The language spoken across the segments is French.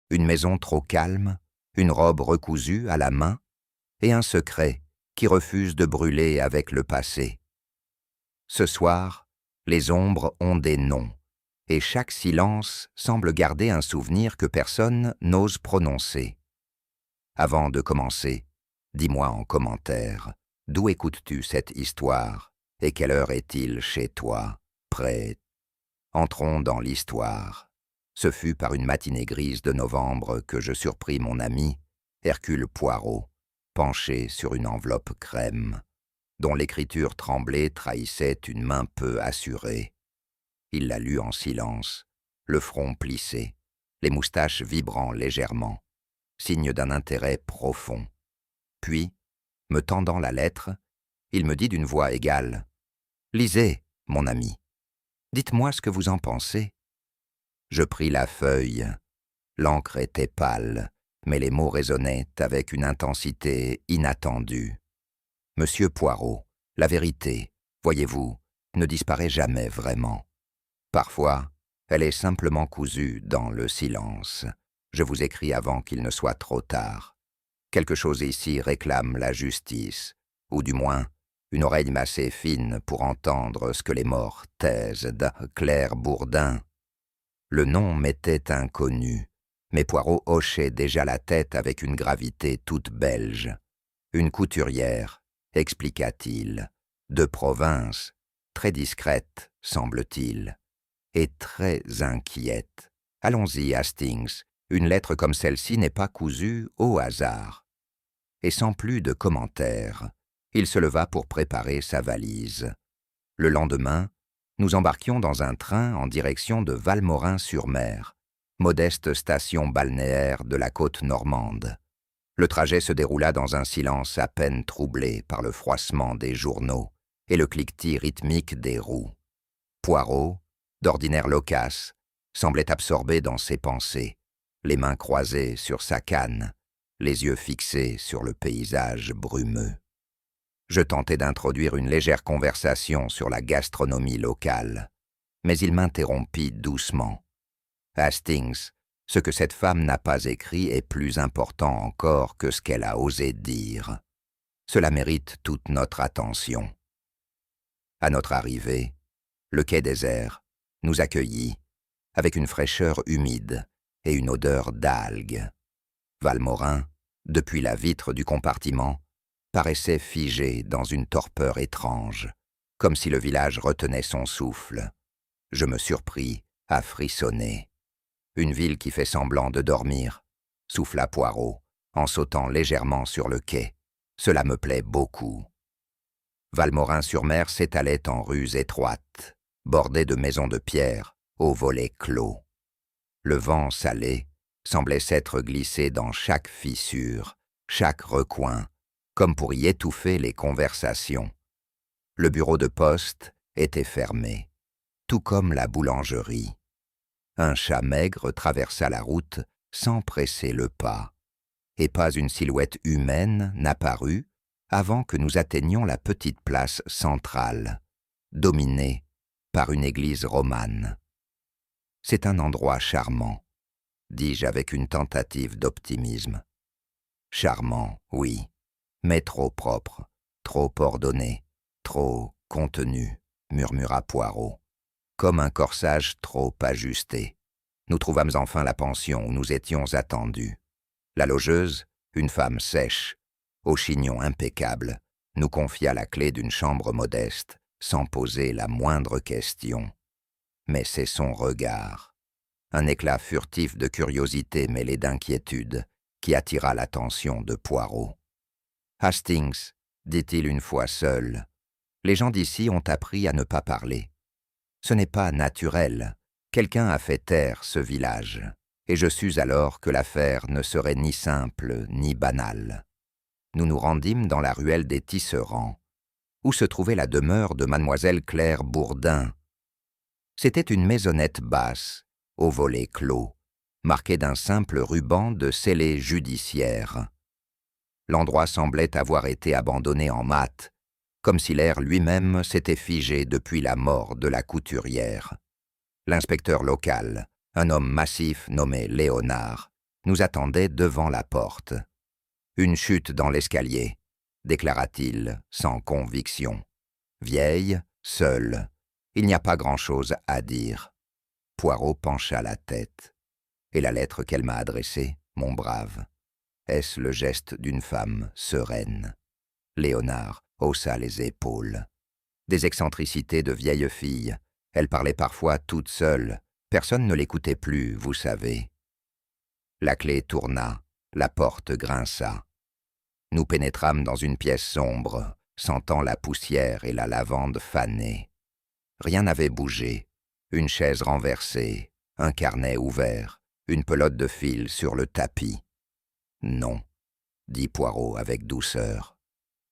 une maison trop calme, une robe recousue à la main, et un secret qui refuse de brûler avec le passé. Ce soir, les ombres ont des noms, et chaque silence semble garder un souvenir que personne n'ose prononcer. Avant de commencer, dis-moi en commentaire, d'où écoutes-tu cette histoire, et quelle heure est-il chez toi, près? Entrons dans l'histoire. Ce fut par une matinée grise de novembre que je surpris mon ami, Hercule Poirot, penché sur une enveloppe crème, dont l'écriture tremblée trahissait une main peu assurée. Il la lut en silence, le front plissé, les moustaches vibrant légèrement, signe d'un intérêt profond. Puis, me tendant la lettre, il me dit d'une voix égale « Lisez, mon ami. Dites-moi ce que vous en pensez. » Je pris la feuille. L'encre était pâle, mais les mots résonnaient avec une intensité inattendue. « Monsieur Poirot, la vérité, voyez-vous, ne disparaît jamais vraiment. Parfois, elle est simplement cousue dans le silence. Je vous écris avant qu'il ne soit trop tard. Quelque chose ici réclame la justice, ou du moins, une oreille massée fine pour entendre ce que les morts taisent de Claire Bourdin. » Le nom m'était inconnu, mais Poirot hochait déjà la tête avec une gravité toute belge. « Une couturière, expliqua-t-il, de province, très discrète, semble-t-il, et très inquiète. Allons-y, Hastings, une lettre comme celle-ci n'est pas cousue au hasard. » Et sans plus de commentaires, il se leva pour préparer sa valise. Le lendemain, nous embarquions dans un train en direction de Valmorin-sur-Mer, modeste station balnéaire de la côte normande. Le trajet se déroula dans un silence à peine troublé par le froissement des journaux et le cliquetis rythmique des roues. Poirot, d'ordinaire loquace, semblait absorbé dans ses pensées, les mains croisées sur sa canne, les yeux fixés sur le paysage brumeux. Je tentai d'introduire une légère conversation sur la gastronomie locale, mais il m'interrompit doucement. « Hastings, ce que cette femme n'a pas écrit est plus important encore que ce qu'elle a osé dire. Cela mérite toute notre attention. » À notre arrivée, le quai désert nous accueillit avec une fraîcheur humide et une odeur d'algues. Valmorin, depuis la vitre du compartiment, paraissait figé dans une torpeur étrange, comme si le village retenait son souffle. Je me surpris à frissonner. « Une ville qui fait semblant de dormir », souffla Poirot, en sautant légèrement sur le quai. « Cela me plaît beaucoup. » Valmorin-sur-Mer s'étalait en rues étroites, bordées de maisons de pierre, aux volets clos. Le vent salé semblait s'être glissé dans chaque fissure, chaque recoin, comme pour y étouffer les conversations. Le bureau de poste était fermé, tout comme la boulangerie. Un chat maigre traversa la route sans presser le pas, et pas une silhouette humaine n'apparut avant que nous atteignions la petite place centrale, dominée par une église romane. « C'est un endroit charmant », dis-je avec une tentative d'optimisme. « Charmant, oui, mais trop propre, trop ordonné, trop contenu, » murmura Poirot, comme un corsage trop ajusté. Nous trouvâmes enfin la pension où nous étions attendus. La logeuse, une femme sèche, au chignon impeccable, nous confia la clé d'une chambre modeste, sans poser la moindre question. Mais c'est son regard, un éclat furtif de curiosité mêlé d'inquiétude, qui attira l'attention de Poirot. « Hastings, dit-il une fois seul, les gens d'ici ont appris à ne pas parler. Ce n'est pas naturel. Quelqu'un a fait taire ce village, et je sus alors que l'affaire ne serait ni simple ni banale. Nous nous rendîmes dans la ruelle des Tisserands, où se trouvait la demeure de mademoiselle Claire Bourdin. C'était une maisonnette basse, aux volets clos, marquée d'un simple ruban de scellé judiciaire. L'endroit semblait avoir été abandonné en mat, comme si l'air lui-même s'était figé depuis la mort de la couturière. L'inspecteur local, un homme massif nommé Léonard, nous attendait devant la porte. « Une chute dans l'escalier », déclara-t-il, sans conviction. « Vieille, seule, il n'y a pas grand-chose à dire. » Poirot pencha la tête. « Et la lettre qu'elle m'a adressée, mon brave? Est-ce le geste d'une femme sereine ?» Léonard haussa les épaules. Des excentricités de vieille fille. Elle parlait parfois toute seule. Personne ne l'écoutait plus, vous savez. La clé tourna, la porte grinça. Nous pénétrâmes dans une pièce sombre, sentant la poussière et la lavande fanée. Rien n'avait bougé. Une chaise renversée, un carnet ouvert, une pelote de fil sur le tapis. « Non, » dit Poirot avec douceur.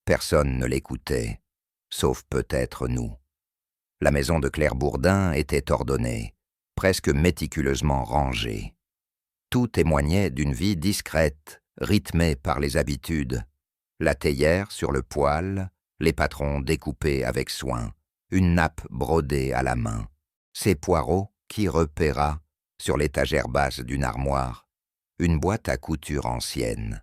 Personne ne l'écoutait, sauf peut-être nous. La maison de Claire Bourdin était ordonnée, presque méticuleusement rangée. Tout témoignait d'une vie discrète, rythmée par les habitudes. La théière sur le poêle, les patrons découpés avec soin, une nappe brodée à la main. C'est Poirot qui repéra, sur l'étagère basse d'une armoire, une boîte à couture ancienne.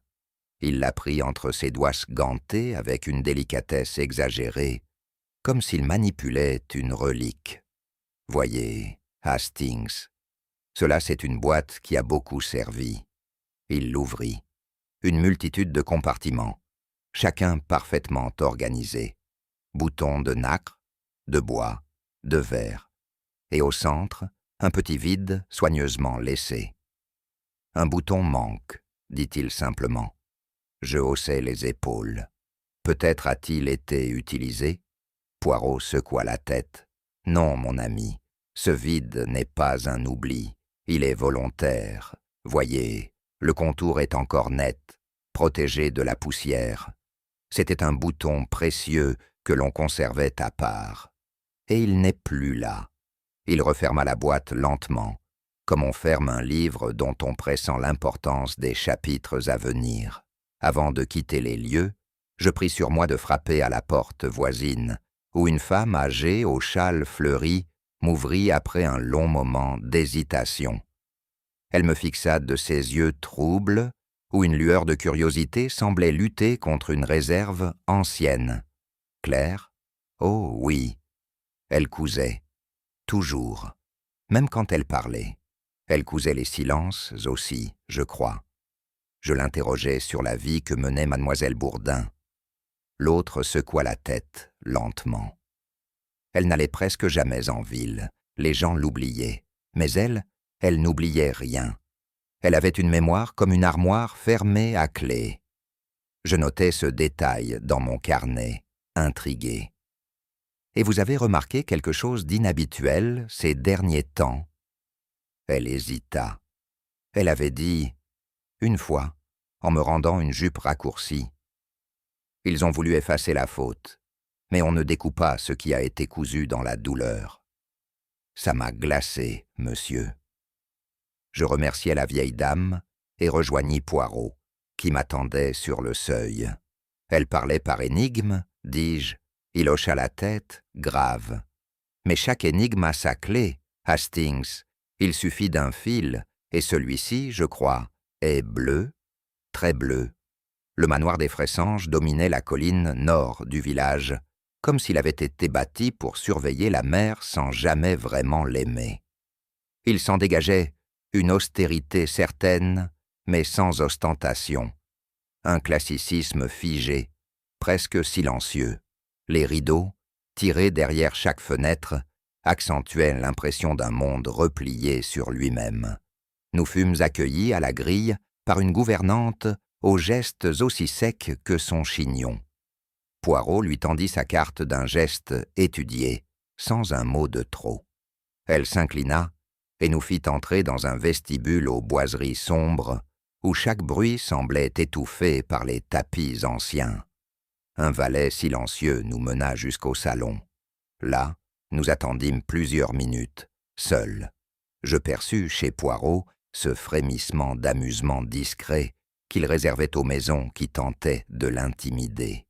Il la prit entre ses doigts gantés avec une délicatesse exagérée, comme s'il manipulait une relique. Voyez, Hastings, cela c'est une boîte qui a beaucoup servi. Il l'ouvrit. Une multitude de compartiments, chacun parfaitement organisé. Boutons de nacre, de bois, de verre. Et au centre, un petit vide soigneusement laissé. « Un bouton manque, » dit-il simplement. Je haussai les épaules. Peut-être a-t-il été utilisé? Poirot secoua la tête. Non, mon ami, ce vide n'est pas un oubli. Il est volontaire. Voyez, le contour est encore net, protégé de la poussière. C'était un bouton précieux que l'on conservait à part. Et il n'est plus là. Il referma la boîte lentement, comme on ferme un livre dont on pressent l'importance des chapitres à venir. Avant de quitter les lieux, je pris sur moi de frapper à la porte voisine, où une femme âgée au châle fleuri m'ouvrit après un long moment d'hésitation. Elle me fixa de ses yeux troubles, où une lueur de curiosité semblait lutter contre une réserve ancienne. Claire? Oh oui. Elle cousait. Toujours. Même quand elle parlait. Elle cousait les silences aussi, je crois. Je l'interrogeai sur la vie que menait mademoiselle Bourdin. L'autre secoua la tête, lentement. Elle n'allait presque jamais en ville. Les gens l'oubliaient. Mais elle n'oubliait rien. Elle avait une mémoire comme une armoire fermée à clé. Je notais ce détail dans mon carnet, intrigué. Et vous avez remarqué quelque chose d'inhabituel ces derniers temps? Elle hésita. Elle avait dit, une fois, en me rendant une jupe raccourcie. Ils ont voulu effacer la faute, mais on ne découpa ce qui a été cousu dans la douleur. Ça m'a glacé, monsieur. Je remerciai la vieille dame et rejoignis Poirot, qui m'attendait sur le seuil. Elle parlait par énigme, dis-je. Il hocha la tête, grave. Mais chaque énigme a sa clé, Hastings. Il suffit d'un fil, et celui-ci, je crois, est bleu, très bleu. Le manoir des Fressanges dominait la colline nord du village, comme s'il avait été bâti pour surveiller la mer sans jamais vraiment l'aimer. Il s'en dégageait une austérité certaine, mais sans ostentation. Un classicisme figé, presque silencieux. Les rideaux, tirés derrière chaque fenêtre, accentuaient l'impression d'un monde replié sur lui-même. Nous fûmes accueillis à la grille par une gouvernante aux gestes aussi secs que son chignon. Poirot lui tendit sa carte d'un geste étudié, sans un mot de trop. Elle s'inclina et nous fit entrer dans un vestibule aux boiseries sombres, où chaque bruit semblait étouffé par les tapis anciens. Un valet silencieux nous mena jusqu'au salon. Là, nous attendîmes plusieurs minutes, seuls. Je perçus chez Poirot ce frémissement d'amusement discret qu'il réservait aux maisons qui tentaient de l'intimider.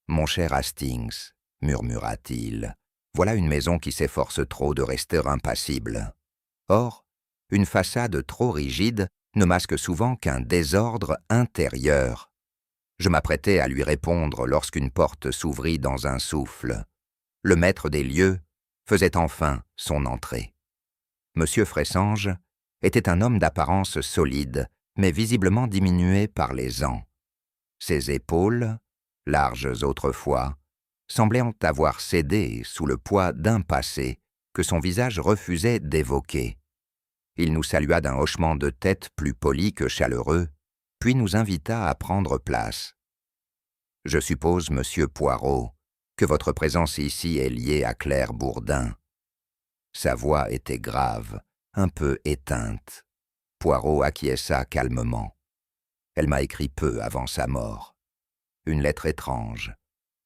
« Mon cher Hastings, murmura-t-il, voilà une maison qui s'efforce trop de rester impassible. Or, une façade trop rigide ne masque souvent qu'un désordre intérieur. Je m'apprêtais à lui répondre lorsqu'une porte s'ouvrit dans un souffle. Le maître des lieux faisait enfin son entrée. Monsieur Fressange était un homme d'apparence solide, mais visiblement diminué par les ans. Ses épaules, larges autrefois, semblaient avoir cédé sous le poids d'un passé que son visage refusait d'évoquer. Il nous salua d'un hochement de tête plus poli que chaleureux, puis nous invita à prendre place. « Je suppose, monsieur Poirot, que votre présence ici est liée à Claire Bourdin. » Sa voix était grave, un peu éteinte. Poirot acquiesça calmement. Elle m'a écrit peu avant sa mort. Une lettre étrange,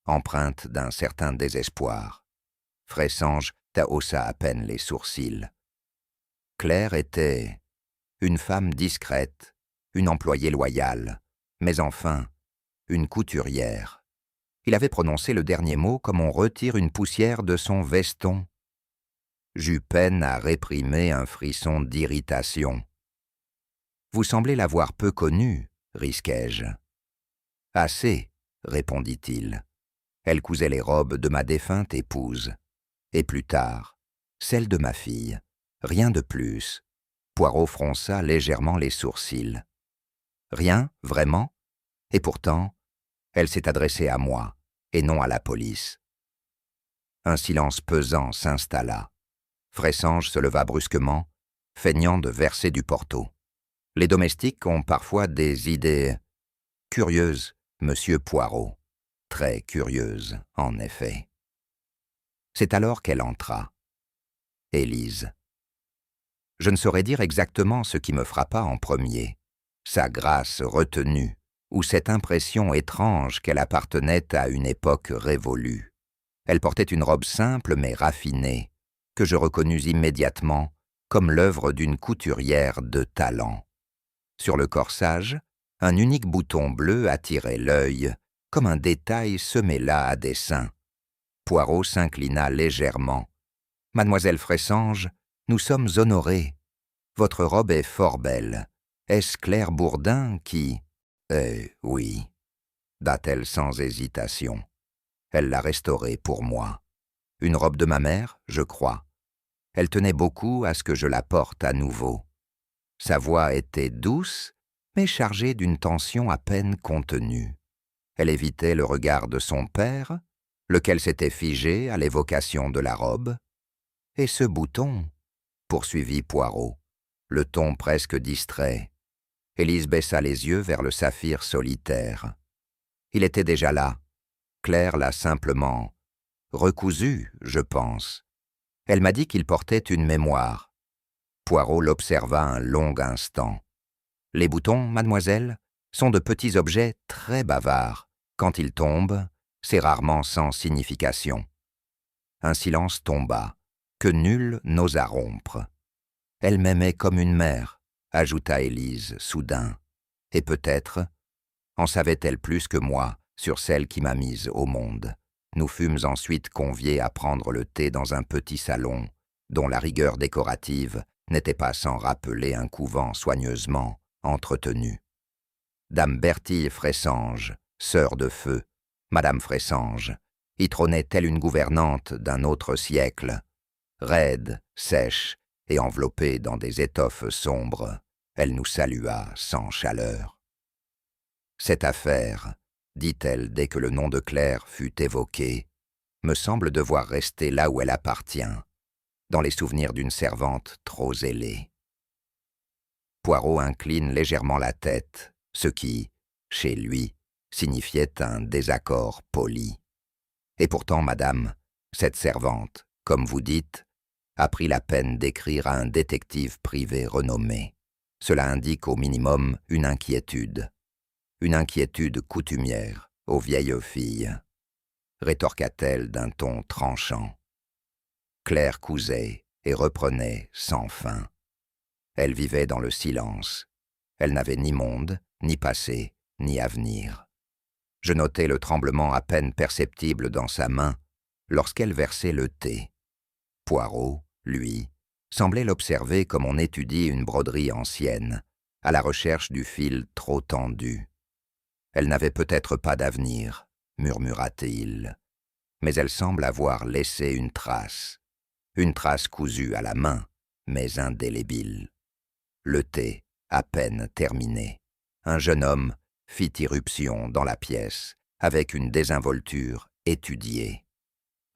empreinte d'un certain désespoir. Fressange haussa à peine les sourcils. Claire était une femme discrète, une employée loyale, mais enfin, une couturière. Il avait prononcé le dernier mot comme on retire une poussière de son veston. J'eus peine à réprimer un frisson d'irritation. « Vous semblez l'avoir peu connue, risquai-je. »« Assez, répondit-il. Elle cousait les robes de ma défunte épouse. Et plus tard, celle de ma fille. Rien de plus. » Poirot fronça légèrement les sourcils. « Rien, vraiment ? Et pourtant, elle s'est adressée à moi, et non à la police. » Un silence pesant s'installa. Fressange se leva brusquement, feignant de verser du porto. Les domestiques ont parfois des idées curieuses, monsieur Poirot. Très curieuses, en effet. C'est alors qu'elle entra. Élise. Je ne saurais dire exactement ce qui me frappa en premier. Sa grâce retenue, ou cette impression étrange qu'elle appartenait à une époque révolue. Elle portait une robe simple mais raffinée, que je reconnus immédiatement comme l'œuvre d'une couturière de talent. Sur le corsage, un unique bouton bleu attirait l'œil, comme un détail semé là à dessein. Poirot s'inclina légèrement. « Mademoiselle Fressange, nous sommes honorés. Votre robe est fort belle. Est-ce Claire Bourdin qui... »« oui, » dit-elle sans hésitation. Elle l'a restaurée pour moi. Une robe de ma mère, je crois. Elle tenait beaucoup à ce que je la porte à nouveau. Sa voix était douce, mais chargée d'une tension à peine contenue. Elle évitait le regard de son père, lequel s'était figé à l'évocation de la robe. « Et ce bouton ?» poursuivit Poirot, le ton presque distrait. Élise baissa les yeux vers le saphir solitaire. Il était déjà là. Claire l'a simplement recousu, je pense. Elle m'a dit qu'il portait une mémoire. Poirot l'observa un long instant. « Les boutons, mademoiselle, sont de petits objets très bavards. Quand ils tombent, c'est rarement sans signification. » Un silence tomba, que nul n'osa rompre. « Elle m'aimait comme une mère, » ajouta Élise soudain. « Et peut-être en savait-elle plus que moi sur celle qui m'a mise au monde. » Nous fûmes ensuite conviés à prendre le thé dans un petit salon, dont la rigueur décorative n'était pas sans rappeler un couvent soigneusement entretenu. Dame Bertille Fressange, sœur de feu, Madame Fressange, y trônait telle une gouvernante d'un autre siècle. Raide, sèche et enveloppée dans des étoffes sombres, elle nous salua sans chaleur. « Cette affaire, dit-elle dès que le nom de Claire fut évoqué, me semble devoir rester là où elle appartient, dans les souvenirs d'une servante trop zélée. » Poirot incline légèrement la tête, ce qui, chez lui, signifiait un désaccord poli. « Et pourtant, madame, cette servante, comme vous dites, a pris la peine d'écrire à un détective privé renommé. Cela indique au minimum une inquiétude coutumière aux vieilles filles, » rétorqua-t-elle d'un ton tranchant. Claire cousait et reprenait sans fin. Elle vivait dans le silence. Elle n'avait ni monde, ni passé, ni avenir. Je notai le tremblement à peine perceptible dans sa main lorsqu'elle versait le thé. Poirot, lui, semblait l'observer comme on étudie une broderie ancienne, à la recherche du fil trop tendu. Elle n'avait peut-être pas d'avenir, murmura-t-il, mais elle semble avoir laissé une trace cousue à la main, mais indélébile. Le thé, à peine terminé. Un jeune homme fit irruption dans la pièce, avec une désinvolture étudiée.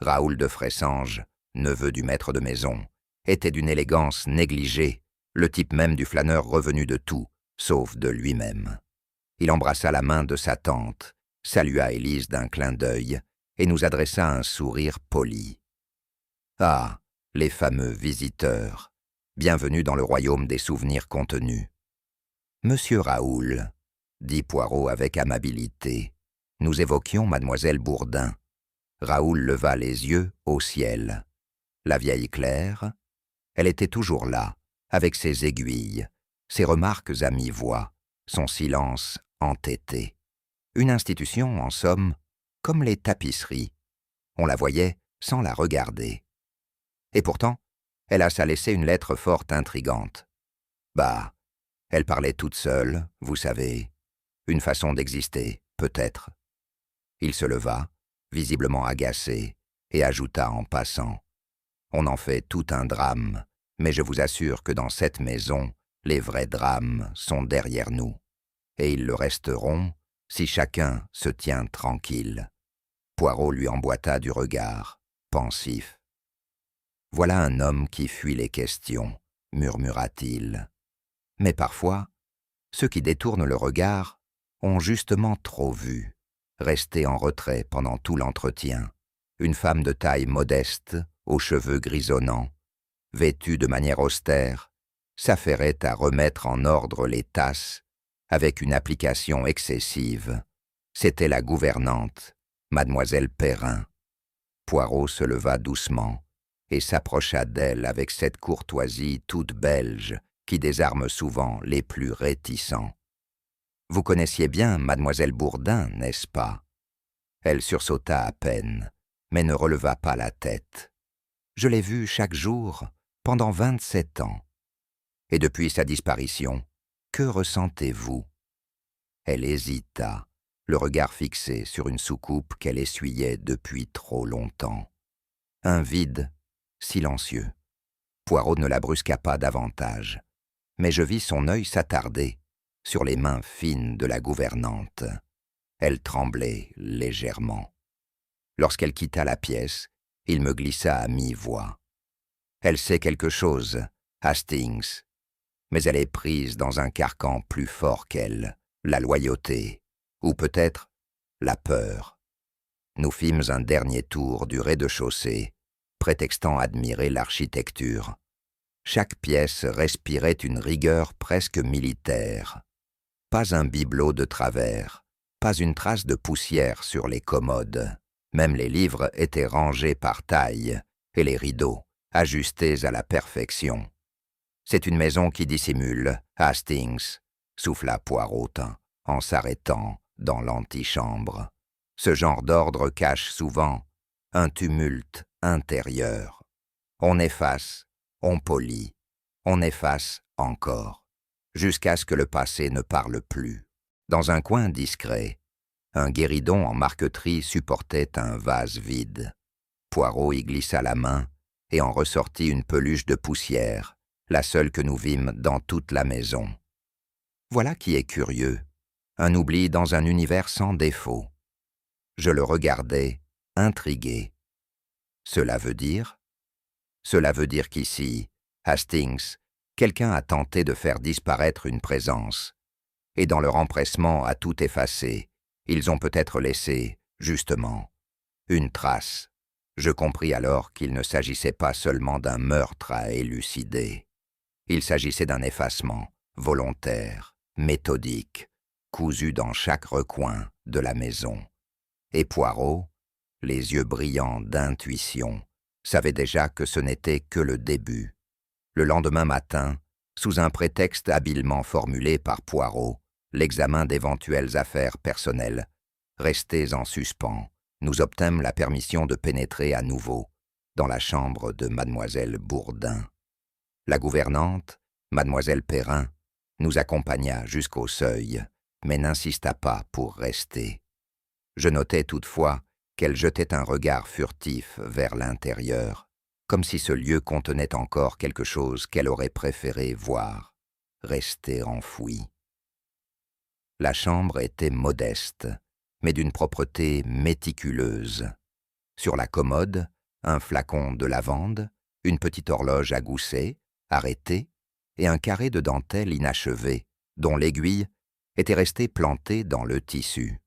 Raoul de Fressanges, neveu du maître de maison, était d'une élégance négligée, le type même du flâneur revenu de tout, sauf de lui-même. Il embrassa la main de sa tante, salua Élise d'un clin d'œil et nous adressa un sourire poli. Ah, les fameux visiteurs, bienvenue dans le royaume des souvenirs contenus. Monsieur Raoul, dit Poirot avec amabilité, nous évoquions mademoiselle Bourdin. Raoul leva les yeux au ciel. La vieille Claire, elle était toujours là, avec ses aiguilles, ses remarques à mi-voix, son silence entêté. Une institution, en somme, comme les tapisseries. On la voyait sans la regarder. Et pourtant, elle a sa laissé une lettre fort intrigante. Bah, elle parlait toute seule, vous savez. Une façon d'exister, peut-être. Il se leva, visiblement agacé, et ajouta en passant. On en fait tout un drame, mais je vous assure que dans cette maison, les vrais drames sont derrière nous. Et ils le resteront si chacun se tient tranquille. Poirot lui emboîta du regard, pensif. Voilà un homme qui fuit les questions, murmura-t-il. Mais parfois, ceux qui détournent le regard ont justement trop vu, restés en retrait pendant tout l'entretien. Une femme de taille modeste, aux cheveux grisonnants, vêtue de manière austère, s'affairait à remettre en ordre les tasses avec une application excessive. C'était la gouvernante, mademoiselle Perrin. Poirot se leva doucement et s'approcha d'elle avec cette courtoisie toute belge qui désarme souvent les plus réticents. « Vous connaissiez bien mademoiselle Bourdin, n'est-ce pas ?» Elle sursauta à peine, mais ne releva pas la tête. « Je l'ai vue chaque jour pendant 27 ans. Et depuis sa disparition, que ressentez-vous » Elle hésita, le regard fixé sur une soucoupe qu'elle essuyait depuis trop longtemps. Un vide, silencieux. Poirot ne la brusqua pas davantage, mais je vis son œil s'attarder sur les mains fines de la gouvernante. Elle tremblait légèrement. Lorsqu'elle quitta la pièce, il me glissa à mi-voix. Elle sait quelque chose, Hastings, mais elle est prise dans un carcan plus fort qu'elle, la loyauté, ou peut-être la peur. Nous fîmes un dernier tour du rez-de-chaussée, prétextant admirer l'architecture. Chaque pièce respirait une rigueur presque militaire. Pas un bibelot de travers, pas une trace de poussière sur les commodes. Même les livres étaient rangés par taille, et les rideaux ajustés à la perfection. C'est une maison qui dissimule, Hastings, souffla Poirot en s'arrêtant dans l'antichambre. Ce genre d'ordre cache souvent un tumulte intérieur. On efface, on polit, on efface encore, jusqu'à ce que le passé ne parle plus. Dans un coin discret, un guéridon en marqueterie supportait un vase vide. Poirot y glissa la main et en ressortit une peluche de poussière, la seule que nous vîmes dans toute la maison. Voilà qui est curieux, un oubli dans un univers sans défaut. Je le regardais, intrigué. Cela veut dire qu'ici, Hastings, quelqu'un a tenté de faire disparaître une présence, et dans leur empressement à tout effacer, ils ont peut-être laissé, justement, une trace. Je compris alors qu'il ne s'agissait pas seulement d'un meurtre à élucider. Il s'agissait d'un effacement, volontaire, méthodique, cousu dans chaque recoin de la maison. Et Poirot, les yeux brillants d'intuition, savait déjà que ce n'était que le début. Le lendemain matin, sous un prétexte habilement formulé par Poirot, l'examen d'éventuelles affaires personnelles, restés en suspens, nous obtîmes la permission de pénétrer à nouveau dans la chambre de mademoiselle Bourdin. La gouvernante, mademoiselle Perrin, nous accompagna jusqu'au seuil, mais n'insista pas pour rester. Je notai toutefois qu'elle jetait un regard furtif vers l'intérieur, comme si ce lieu contenait encore quelque chose qu'elle aurait préféré voir, rester enfoui. La chambre était modeste, mais d'une propreté méticuleuse. Sur la commode, un flacon de lavande, une petite horloge à gousset, arrêtée, et un carré de dentelle inachevé, dont l'aiguille était restée plantée dans le tissu.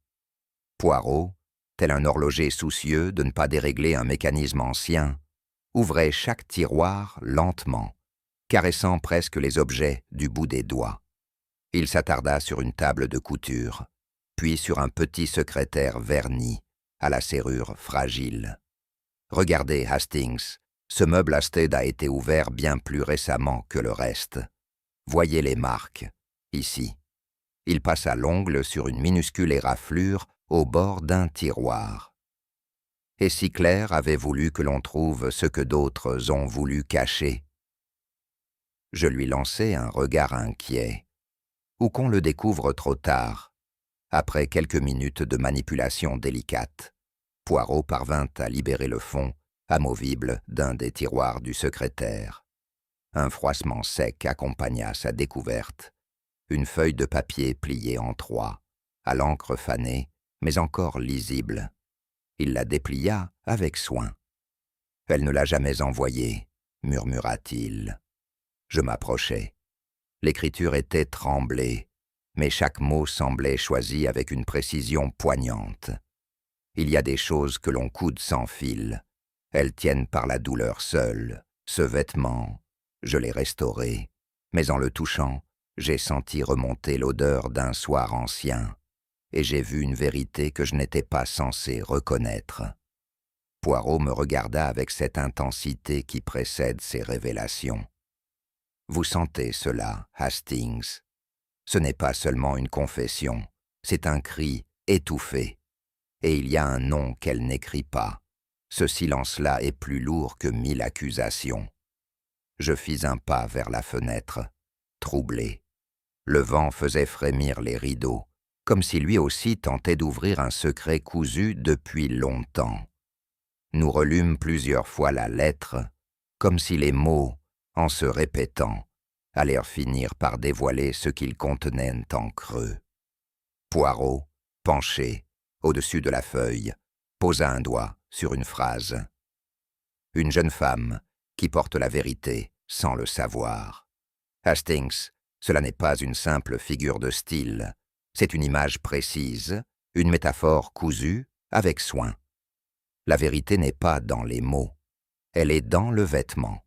Poirot, tel un horloger soucieux de ne pas dérégler un mécanisme ancien, ouvrait chaque tiroir lentement, caressant presque les objets du bout des doigts. Il s'attarda sur une table de couture, puis sur un petit secrétaire verni, à la serrure fragile. « Regardez, Hastings, ce meuble Asted a été ouvert bien plus récemment que le reste. Voyez les marques, ici. » Il passa l'ongle sur une minuscule éraflure au bord d'un tiroir. Et si Claire avait voulu que l'on trouve ce que d'autres ont voulu cacher? Je lui lançai un regard inquiet. Ou qu'on le découvre trop tard. Après quelques minutes de manipulation délicate, Poirot parvint à libérer le fond, amovible, d'un des tiroirs du secrétaire. Un froissement sec accompagna sa découverte. Une feuille de papier pliée en trois, à l'encre fanée, mais encore lisible. Il la déplia avec soin. « Elle ne l'a jamais envoyée, » murmura-t-il. Je m'approchai. L'écriture était tremblée, mais chaque mot semblait choisi avec une précision poignante. Il y a des choses que l'on coude sans fil. Elles tiennent par la douleur seule. Ce vêtement, je l'ai restauré, mais en le touchant, j'ai senti remonter l'odeur d'un soir ancien, et j'ai vu une vérité que je n'étais pas censé reconnaître. Poirot me regarda avec cette intensité qui précède ces révélations. Vous sentez cela, Hastings. Ce n'est pas seulement une confession, c'est un cri étouffé. Et il y a un nom qu'elle n'écrit pas. Ce silence-là est plus lourd que 1000 accusations. Je fis un pas vers la fenêtre, troublé. Le vent faisait frémir les rideaux, comme si lui aussi tentait d'ouvrir un secret cousu depuis longtemps. Nous relûmes plusieurs fois la lettre, comme si les mots, en se répétant, allèrent finir par dévoiler ce qu'ils contenaient en creux. Poirot, penché, au-dessus de la feuille, posa un doigt sur une phrase. Une jeune femme qui porte la vérité sans le savoir. Hastings, cela n'est pas une simple figure de style, c'est une image précise, une métaphore cousue avec soin. La vérité n'est pas dans les mots, elle est dans le vêtement.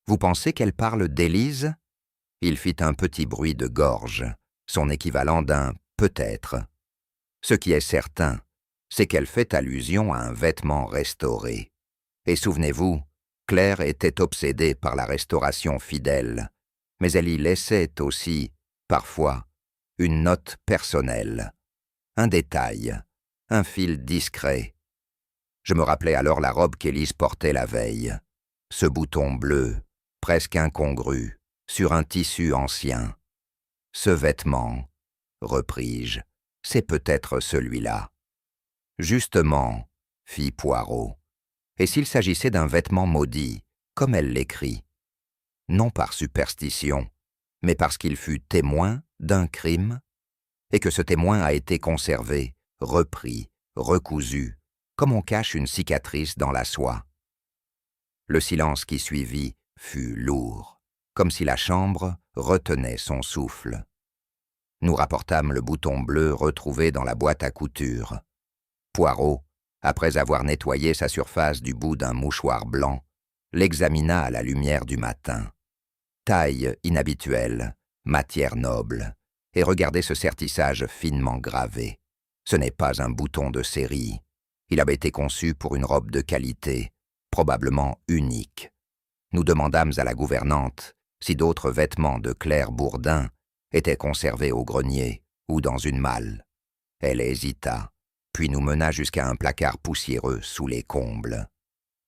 Vous pensez qu'elle parle d'Élise? Il fit un petit bruit de gorge, son équivalent d'un « peut-être ». Ce qui est certain, c'est qu'elle fait allusion à un vêtement restauré. Et souvenez-vous, Claire était obsédée par la restauration fidèle, mais elle y laissait aussi, parfois, une note personnelle, un détail, un fil discret. Je me rappelais alors la robe qu'Élise portait la veille, ce bouton bleu, presque incongru, sur un tissu ancien. Ce vêtement, repris-je, c'est peut-être celui-là. Justement, fit Poirot, et s'il s'agissait d'un vêtement maudit, comme elle l'écrit, non par superstition, mais parce qu'il fut témoin d'un crime, et que ce témoin a été conservé, repris, recousu, comme on cache une cicatrice dans la soie. Le silence qui suivit fut lourd, comme si la chambre retenait son souffle. Nous rapportâmes le bouton bleu retrouvé dans la boîte à couture. Poirot, après avoir nettoyé sa surface du bout d'un mouchoir blanc, l'examina à la lumière du matin. Taille inhabituelle, matière noble, et regardez ce sertissage finement gravé. Ce n'est pas un bouton de série. Il avait été conçu pour une robe de qualité, probablement unique. Nous demandâmes à la gouvernante si d'autres vêtements de Claire Bourdin étaient conservés au grenier ou dans une malle. Elle hésita, puis nous mena jusqu'à un placard poussiéreux sous les combles.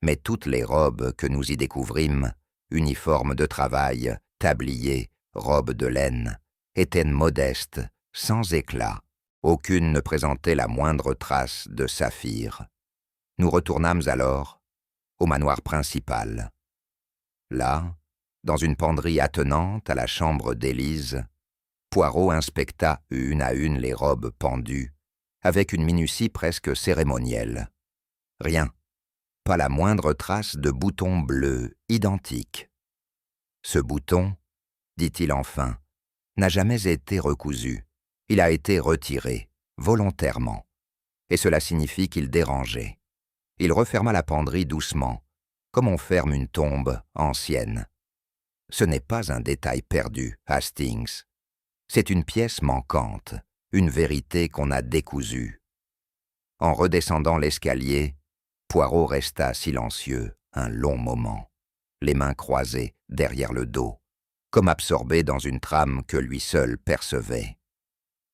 Mais toutes les robes que nous y découvrîmes, uniformes de travail, tabliers, robes de laine, étaient modestes, sans éclat. Aucune ne présentait la moindre trace de saphir. Nous retournâmes alors au manoir principal. Là, dans une penderie attenante à la chambre d'Élise, Poirot inspecta une à une les robes pendues, avec une minutie presque cérémonielle. Rien, pas la moindre trace de bouton bleu identique. Ce bouton, dit-il enfin, n'a jamais été recousu. Il a été retiré, volontairement, et cela signifie qu'il dérangeait. Il referma la penderie doucement, comme on ferme une tombe ancienne. Ce n'est pas un détail perdu, Hastings. C'est une pièce manquante, une vérité qu'on a décousue. En redescendant l'escalier, Poirot resta silencieux un long moment, les mains croisées derrière le dos, comme absorbé dans une trame que lui seul percevait.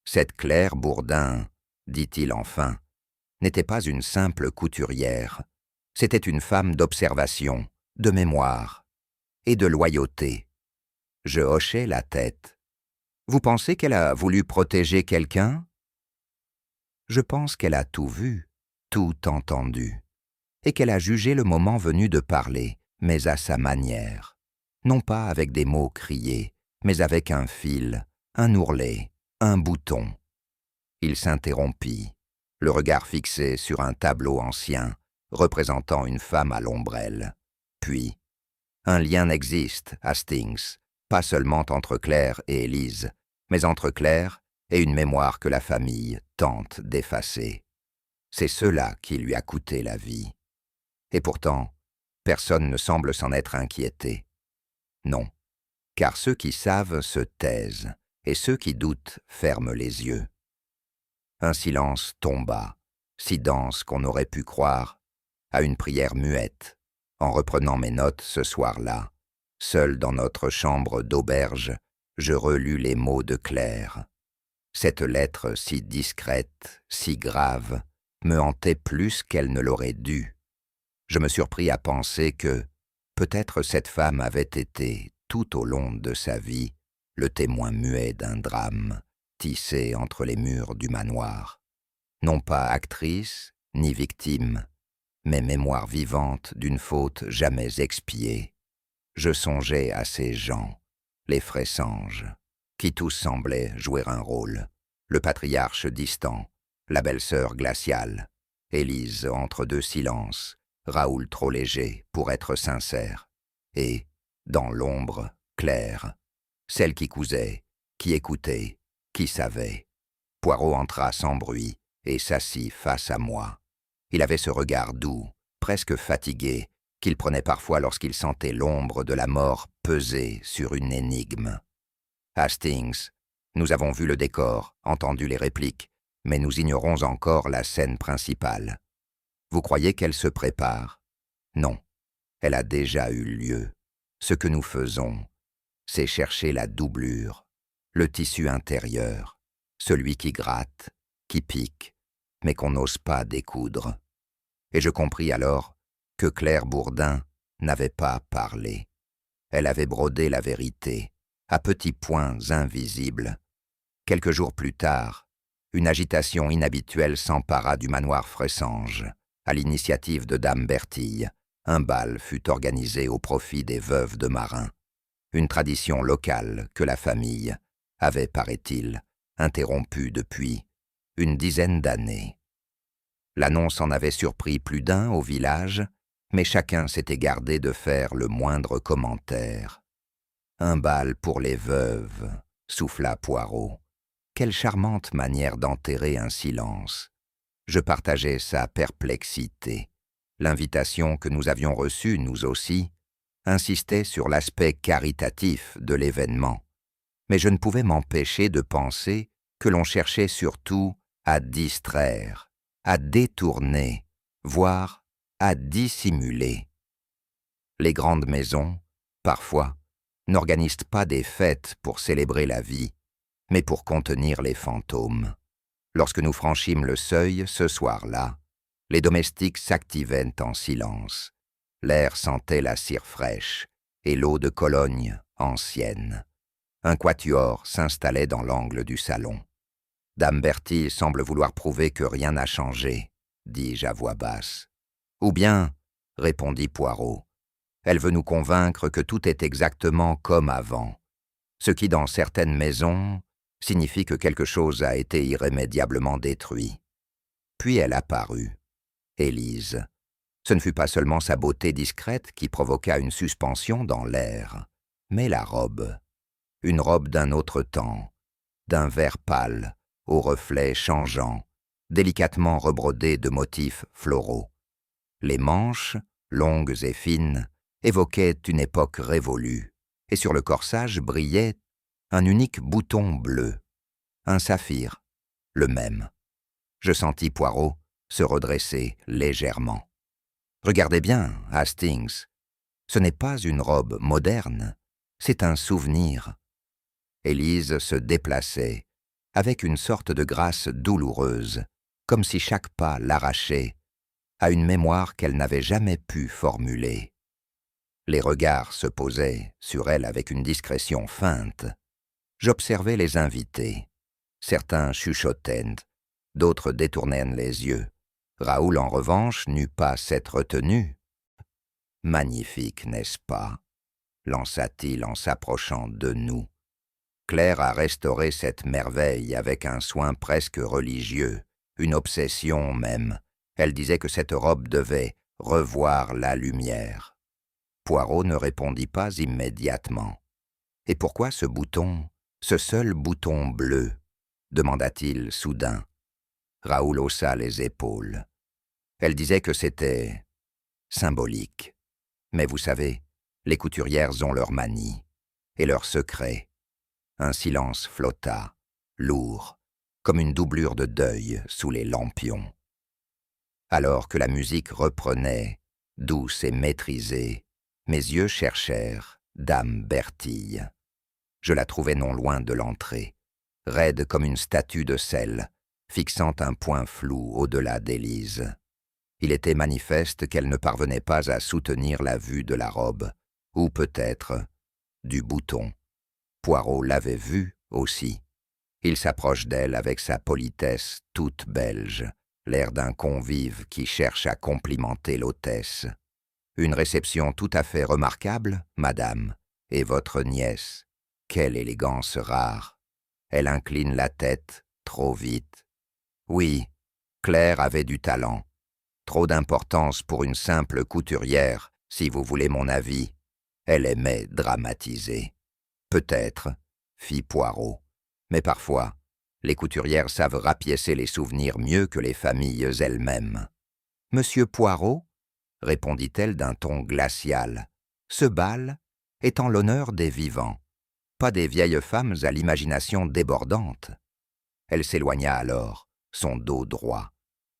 Cette Claire Bourdin, dit-il enfin, n'était pas une simple couturière, c'était une femme d'observation, de mémoire et de loyauté. Je hochai la tête. Vous pensez qu'elle a voulu protéger quelqu'un? Je pense qu'elle a tout vu, tout entendu, et qu'elle a jugé le moment venu de parler, mais à sa manière, non pas avec des mots criés, mais avec un fil, un ourlet, un bouton. Il s'interrompit, le regard fixé sur un tableau ancien, représentant une femme à l'ombrelle. Puis, un lien existe, Hastings, pas seulement entre Claire et Élise, mais entre Claire et une mémoire que la famille tente d'effacer. C'est cela qui lui a coûté la vie. Et pourtant, personne ne semble s'en être inquiété. Non, car ceux qui savent se taisent, et ceux qui doutent ferment les yeux. Un silence tomba, si dense qu'on aurait pu croire à une prière muette, en reprenant mes notes ce soir-là. Seul dans notre chambre d'auberge, je relus les mots de Claire. Cette lettre si discrète, si grave, me hantait plus qu'elle ne l'aurait dû. Je me surpris à penser que, peut-être cette femme avait été, tout au long de sa vie, le témoin muet d'un drame, tissé entre les murs du manoir. Non pas actrice, ni victime, mais mémoire vivante d'une faute jamais expiée. Je songeais à ces gens, les Fressanges, qui tous semblaient jouer un rôle. Le patriarche distant, la belle-sœur glaciale, Élise entre deux silences, Raoul trop léger pour être sincère, et, dans l'ombre, Claire, celle qui cousait, qui écoutait, qui savait. Poirot entra sans bruit et s'assit face à moi. Il avait ce regard doux, presque fatigué, qu'il prenait parfois lorsqu'il sentait l'ombre de la mort peser sur une énigme. « Hastings, nous avons vu le décor, entendu les répliques, mais nous ignorons encore la scène principale. Vous croyez qu'elle se prépare? Non, elle a déjà eu lieu. Ce que nous faisons, c'est chercher la doublure, le tissu intérieur, celui qui gratte, qui pique, mais qu'on n'ose pas découdre. » Et je compris alors que Claire Bourdin n'avait pas parlé. Elle avait brodé la vérité, à petits points invisibles. Quelques jours plus tard, une agitation inhabituelle s'empara du manoir Fressange. À l'initiative de Dame Bertille, un bal fut organisé au profit des veuves de marins. Une tradition locale que la famille avait, paraît-il, interrompue depuis une dizaine d'années. L'annonce en avait surpris plus d'un au village, mais chacun s'était gardé de faire le moindre commentaire. « Un bal pour les veuves », souffla Poirot. Quelle charmante manière d'enterrer un silence. Je partageais sa perplexité. L'invitation que nous avions reçue, nous aussi, insistait sur l'aspect caritatif de l'événement. Mais je ne pouvais m'empêcher de penser que l'on cherchait surtout à distraire, à détourner, voire à dissimuler. Les grandes maisons, parfois, n'organisent pas des fêtes pour célébrer la vie, mais pour contenir les fantômes. Lorsque nous franchîmes le seuil, ce soir-là, les domestiques s'activaient en silence. L'air sentait la cire fraîche et l'eau de Cologne ancienne. Un quatuor s'installait dans l'angle du salon. « Dame Bertille semble vouloir prouver que rien n'a changé, » dis-je à voix basse. « Ou bien, » répondit Poirot, « elle veut nous convaincre que tout est exactement comme avant, ce qui, dans certaines maisons, signifie que quelque chose a été irrémédiablement détruit. » Puis elle apparut, Élise. Ce ne fut pas seulement sa beauté discrète qui provoqua une suspension dans l'air, mais la robe. Une robe d'un autre temps, d'un vert pâle, aux reflets changeants, délicatement rebrodée de motifs floraux. Les manches, longues et fines, évoquaient une époque révolue, et sur le corsage brillait un unique bouton bleu, un saphir, le même. Je sentis Poirot se redresser légèrement. « Regardez bien, Hastings, ce n'est pas une robe moderne, c'est un souvenir. » Élise se déplaçait, avec une sorte de grâce douloureuse, comme si chaque pas l'arrachait à une mémoire qu'elle n'avait jamais pu formuler. Les regards se posaient sur elle avec une discrétion feinte. J'observais les invités. Certains chuchotaient, d'autres détournaient les yeux. Raoul, en revanche, n'eut pas cette retenue. « Magnifique, n'est-ce pas ?» lança-t-il en s'approchant de nous. Claire a restauré cette merveille avec un soin presque religieux, une obsession même. Elle disait que cette robe devait revoir la lumière. Poirot ne répondit pas immédiatement. « Et pourquoi ce bouton, ce seul bouton bleu ?» demanda-t-il soudain. Raoul haussa les épaules. Elle disait que c'était symbolique. Mais vous savez, les couturières ont leur manie et leurs secrets. Un silence flotta, lourd, comme une doublure de deuil sous les lampions. Alors que la musique reprenait, douce et maîtrisée, mes yeux cherchèrent Dame Bertille. Je la trouvai non loin de l'entrée, raide comme une statue de sel, fixant un point flou au-delà d'Élise. Il était manifeste qu'elle ne parvenait pas à soutenir la vue de la robe, ou peut-être du bouton. Poirot l'avait vue aussi. Il s'approche d'elle avec sa politesse toute belge, l'air d'un convive qui cherche à complimenter l'hôtesse. « Une réception tout à fait remarquable, madame, et votre nièce. Quelle élégance rare. » Elle incline la tête, trop vite. Oui, Claire avait du talent. Trop d'importance pour une simple couturière, si vous voulez mon avis. Elle aimait dramatiser. Peut-être, fit Poirot, mais parfois, les couturières savent rapiécer les souvenirs mieux que les familles elles-mêmes. « Monsieur Poirot, » répondit-elle d'un ton glacial, « ce bal est en l'honneur des vivants, pas des vieilles femmes à l'imagination débordante. » Elle s'éloigna alors, son dos droit,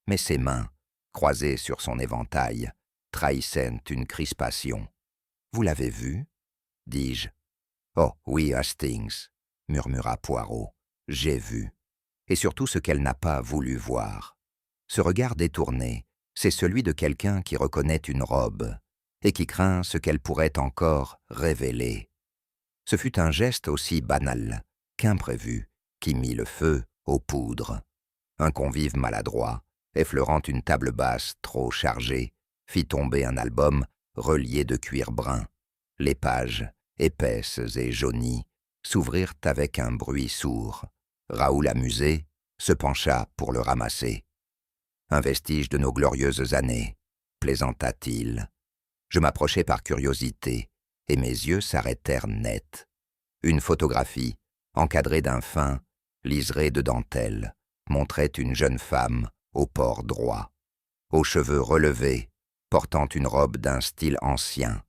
mais ses mains, croisées sur son éventail, trahissaient une crispation. « Vous l'avez vue ?» dis-je. « Oh, oui, Hastings, » murmura Poirot, « j'ai vu. Et surtout ce qu'elle n'a pas voulu voir. Ce regard détourné, c'est celui de quelqu'un qui reconnaît une robe et qui craint ce qu'elle pourrait encore révéler. » Ce fut un geste aussi banal qu'imprévu qui mit le feu aux poudres. Un convive maladroit, effleurant une table basse trop chargée, fit tomber un album relié de cuir brun. Les pages, épaisses et jaunies, s'ouvrirent avec un bruit sourd. Raoul, amusé, se pencha pour le ramasser. « Un vestige de nos glorieuses années, » plaisanta-t-il. Je m'approchai par curiosité, et mes yeux s'arrêtèrent net. Une photographie, encadrée d'un fin liseré de dentelle, montrait une jeune femme au port droit, aux cheveux relevés, portant une robe d'un style ancien,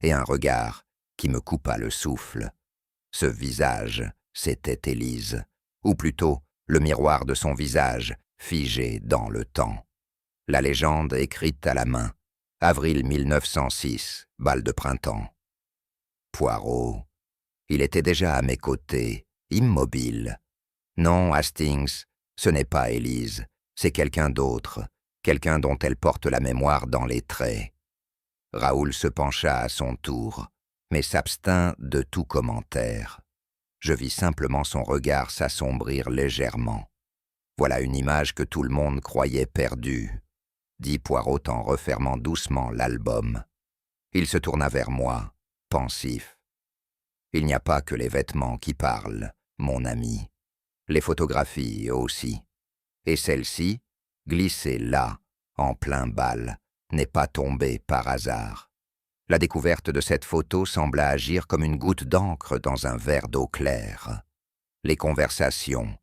et un regard qui me coupa le souffle. Ce visage, c'était Élise, ou plutôt le miroir de son visage, figé dans le temps. La légende écrite à la main, avril 1906, bal de printemps. Poirot, il était déjà à mes côtés, immobile. « Non, Hastings, ce n'est pas Élise, c'est quelqu'un d'autre, quelqu'un dont elle porte la mémoire dans les traits. » Raoul se pencha à son tour, mais s'abstint de tout commentaire. Je vis simplement son regard s'assombrir légèrement. Voilà une image que tout le monde croyait perdue, dit Poirot en refermant doucement l'album. Il se tourna vers moi, pensif. Il n'y a pas que les vêtements qui parlent, mon ami. Les photographies aussi. Et celle-ci, glissée là, en plein bal, n'est pas tombée par hasard. La découverte de cette photo sembla agir comme une goutte d'encre dans un verre d'eau claire. Les conversations,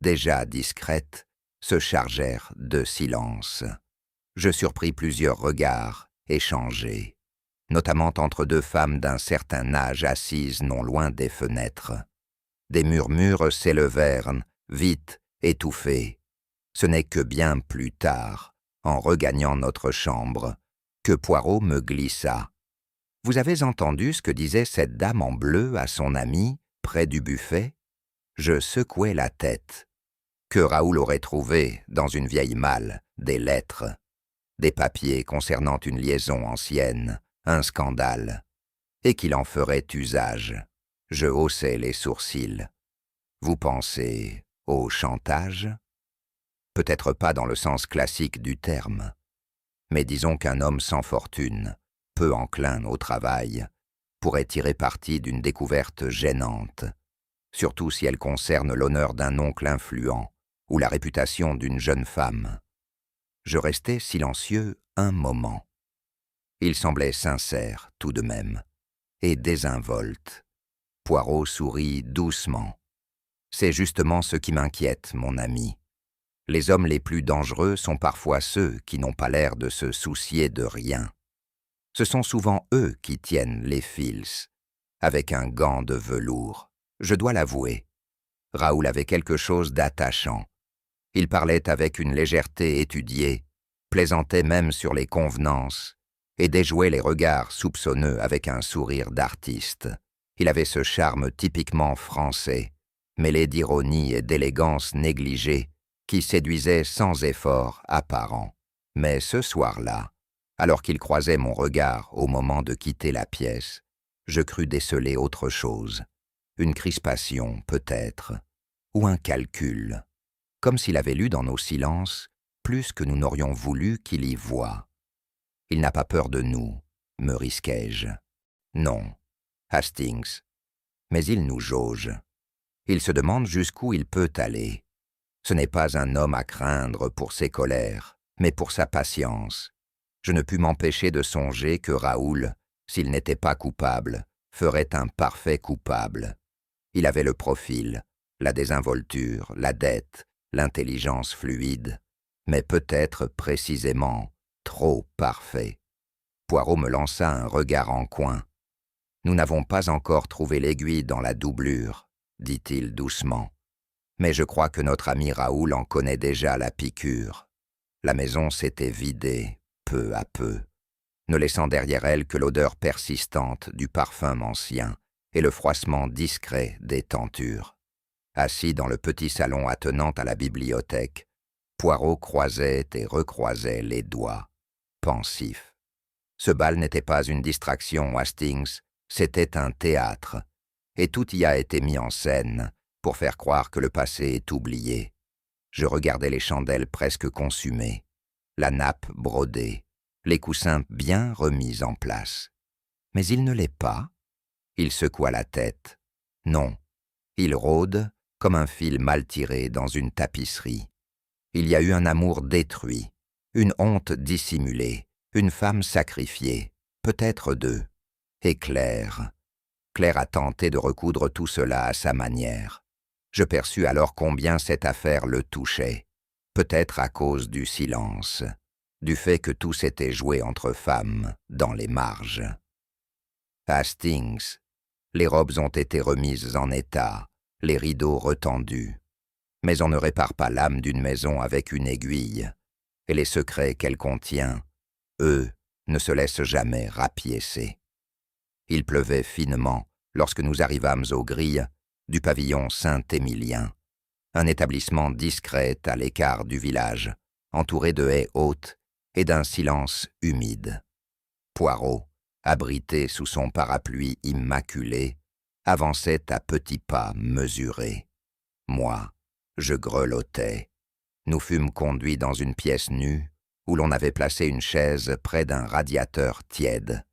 déjà discrètes, se chargèrent de silence. Je surpris plusieurs regards échangés, notamment entre deux femmes d'un certain âge assises non loin des fenêtres. Des murmures s'élevèrent, vite étouffés. Ce n'est que bien plus tard, en regagnant notre chambre, que Poirot me glissa. « Vous avez entendu ce que disait cette dame en bleu à son amie, près du buffet ?» Je secouai la tête. Que Raoul aurait trouvé, dans une vieille malle, des lettres, des papiers concernant une liaison ancienne, un scandale, et qu'il en ferait usage. Je haussai les sourcils. Vous pensez au chantage ? Peut-être pas dans le sens classique du terme, mais disons qu'un homme sans fortune, peu enclin au travail, pourrait tirer parti d'une découverte gênante, surtout si elle concerne l'honneur d'un oncle influent ou la réputation d'une jeune femme. Je restai silencieux un moment. Il semblait sincère, tout de même, et désinvolte. Poirot sourit doucement. « C'est justement ce qui m'inquiète, mon ami. Les hommes les plus dangereux sont parfois ceux qui n'ont pas l'air de se soucier de rien. Ce sont souvent eux qui tiennent les fils, avec un gant de velours. Je dois l'avouer. Raoul avait quelque chose d'attachant. Il parlait avec une légèreté étudiée, plaisantait même sur les convenances, et déjouait les regards soupçonneux avec un sourire d'artiste. Il avait ce charme typiquement français, mêlé d'ironie et d'élégance négligée, qui séduisait sans effort apparent. Mais ce soir-là, alors qu'il croisait mon regard au moment de quitter la pièce, je crus déceler autre chose, une crispation peut-être, ou un calcul, comme s'il avait lu dans nos silences plus que nous n'aurions voulu qu'il y voie. Il n'a pas peur de nous, me risquai-je. Non, Hastings, mais il nous jauge. Il se demande jusqu'où il peut aller. Ce n'est pas un homme à craindre pour ses colères, mais pour sa patience. Je ne pus m'empêcher de songer que Raoul, s'il n'était pas coupable, ferait un parfait coupable. Il avait le profil, la désinvolture, la dette, l'intelligence fluide, mais peut-être précisément trop parfait. Poirot me lança un regard en coin. « Nous n'avons pas encore trouvé l'aiguille dans la doublure, » dit-il doucement. « Mais je crois que notre ami Raoul en connaît déjà la piqûre. » La maison s'était vidée, peu à peu, ne laissant derrière elle que l'odeur persistante du parfum ancien et le froissement discret des tentures. Assis dans le petit salon attenant à la bibliothèque, Poirot croisait et recroisait les doigts, pensif. Ce bal n'était pas une distraction, Hastings, c'était un théâtre, et tout y a été mis en scène pour faire croire que le passé est oublié. Je regardais les chandelles presque consumées, la nappe brodée, les coussins bien remis en place. Mais il ne l'est pas. Il secoua la tête. Non, il rôde comme un fil mal tiré dans une tapisserie. Il y a eu un amour détruit, une honte dissimulée, une femme sacrifiée, peut-être deux. Et Claire a tenté de recoudre tout cela à sa manière. Je perçus alors combien cette affaire le touchait, peut-être à cause du silence, du fait que tout s'était joué entre femmes, dans les marges. Hastings, les robes ont été remises en état, les rideaux retendus. Mais on ne répare pas l'âme d'une maison avec une aiguille, et les secrets qu'elle contient, eux, ne se laissent jamais rapiécer. Il pleuvait finement lorsque nous arrivâmes aux grilles du pavillon Saint-Émilien, un établissement discret à l'écart du village, entouré de haies hautes et d'un silence humide. Poirot, abrité sous son parapluie immaculé, avançait à petits pas mesurés. Moi, je grelottais. Nous fûmes conduits dans une pièce nue, où l'on avait placé une chaise près d'un radiateur tiède.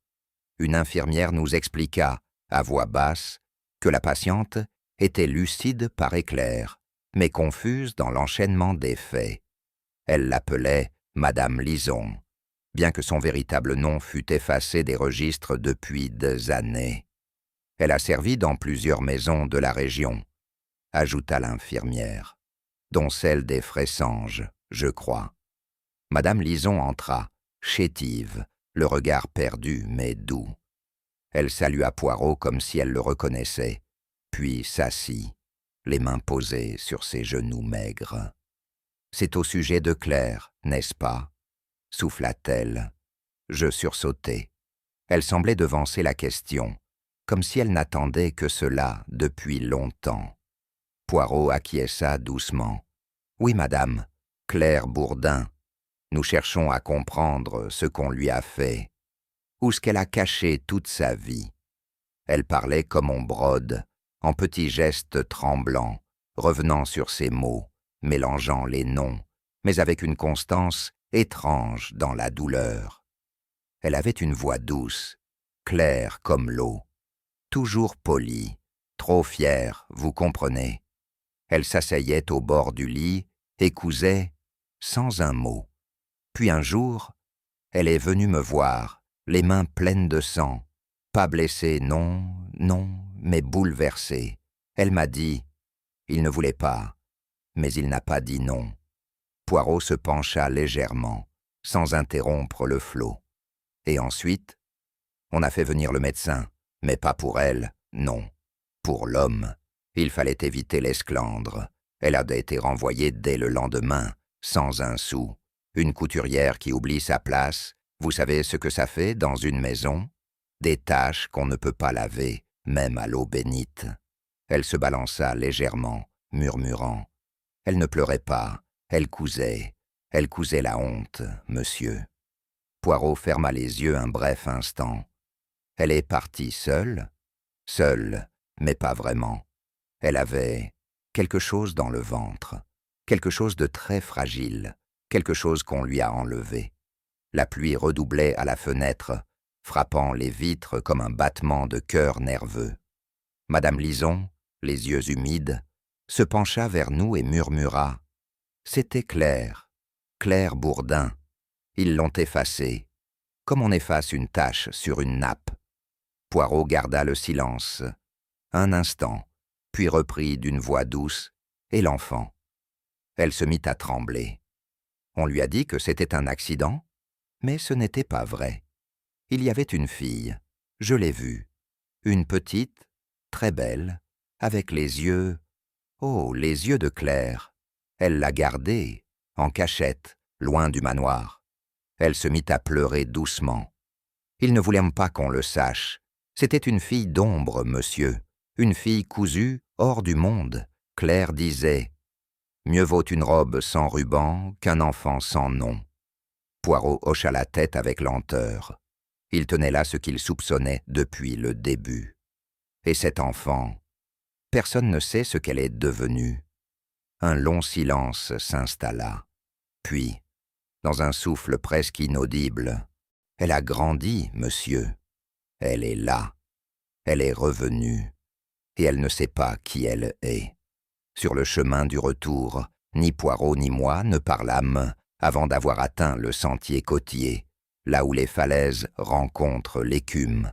Une infirmière nous expliqua, à voix basse, que la patiente était lucide par éclair, mais confuse dans l'enchaînement des faits. Elle l'appelait Madame Lison, bien que son véritable nom fût effacé des registres depuis des années. Elle a servi dans plusieurs maisons de la région, ajouta l'infirmière, dont celle des Fressanges, je crois. Madame Lison entra, chétive, le regard perdu mais doux. Elle salua Poirot comme si elle le reconnaissait, puis s'assit, les mains posées sur ses genoux maigres. « C'est au sujet de Claire, n'est-ce pas ?» souffla-t-elle. Je sursautai. Elle semblait devancer la question, comme si elle n'attendait que cela depuis longtemps. Poirot acquiesça doucement. « Oui, madame, Claire Bourdin. Nous cherchons à comprendre ce qu'on lui a fait, ou ce qu'elle a caché toute sa vie. » Elle parlait comme on brode, en petits gestes tremblants, revenant sur ses mots, mélangeant les noms, mais avec une constance étrange dans la douleur. Elle avait une voix douce, claire comme l'eau, toujours polie, trop fière, vous comprenez. Elle s'asseyait au bord du lit et cousait sans un mot. Puis un jour, elle est venue me voir, les mains pleines de sang, pas blessée, non, mais bouleversée. Elle m'a dit, il ne voulait pas, mais il n'a pas dit non. Poirot se pencha légèrement, sans interrompre le flot. Et ensuite, on a fait venir le médecin, mais pas pour elle, non, pour l'homme. Il fallait éviter l'esclandre. Elle a été renvoyée dès le lendemain, sans un sou. Une couturière qui oublie sa place, vous savez ce que ça fait dans une maison? Des taches qu'on ne peut pas laver, même à l'eau bénite. Elle se balança légèrement, murmurant. Elle ne pleurait pas, elle cousait la honte, monsieur. Poirot ferma les yeux un bref instant. Elle est partie seule, mais pas vraiment. Elle avait quelque chose dans le ventre, quelque chose de très fragile, quelque chose qu'on lui a enlevé. La pluie redoublait à la fenêtre, frappant les vitres comme un battement de cœur nerveux. Madame Lison, les yeux humides, se pencha vers nous et murmura. C'était Claire Bourdin. Ils l'ont effacée, comme on efface une tache sur une nappe. Poirot garda le silence, un instant, puis reprit d'une voix douce, et l'enfant. Elle se mit à trembler. On lui a dit que c'était un accident, mais ce n'était pas vrai. Il y avait une fille, je l'ai vue, une petite, très belle, avec les yeux, oh, les yeux de Claire. Elle l'a gardée, en cachette, loin du manoir. Elle se mit à pleurer doucement. Il ne voulait pas qu'on le sache. C'était une fille d'ombre, monsieur, une fille cousue hors du monde. Claire disait « Mieux vaut une robe sans ruban qu'un enfant sans nom ». Poirot hocha la tête avec lenteur. Il tenait là ce qu'il soupçonnait depuis le début. Et cet enfant, personne ne sait ce qu'elle est devenue. Un long silence s'installa. Puis, dans un souffle presque inaudible, « Elle a grandi, monsieur. Elle est là. Elle est revenue. Et elle ne sait pas qui elle est. » Sur le chemin du retour, ni Poirot ni moi ne parlâmes avant d'avoir atteint le sentier côtier, là où les falaises rencontrent l'écume.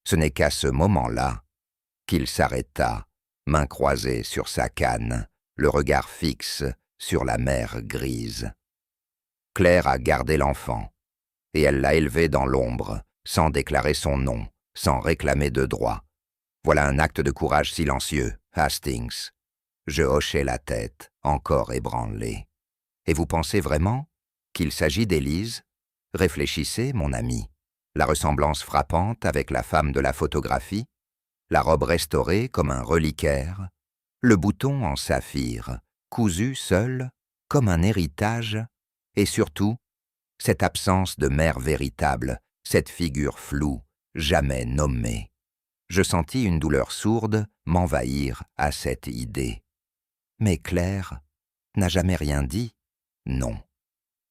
Ce n'est qu'à ce moment-là qu'il s'arrêta, main croisée sur sa canne, le regard fixe sur la mer grise. Claire a gardé l'enfant, et elle l'a élevé dans l'ombre, sans déclarer son nom, sans réclamer de droit. Voilà un acte de courage silencieux, Hastings. Je hochai la tête, encore ébranlé. Et vous pensez vraiment qu'il s'agit d'Élise? Réfléchissez, mon ami. La ressemblance frappante avec la femme de la photographie, la robe restaurée comme un reliquaire, le bouton en saphir, cousu seul, comme un héritage, et surtout, cette absence de mère véritable, cette figure floue, jamais nommée. Je sentis une douleur sourde m'envahir à cette idée. Mais Claire n'a jamais rien dit? Non,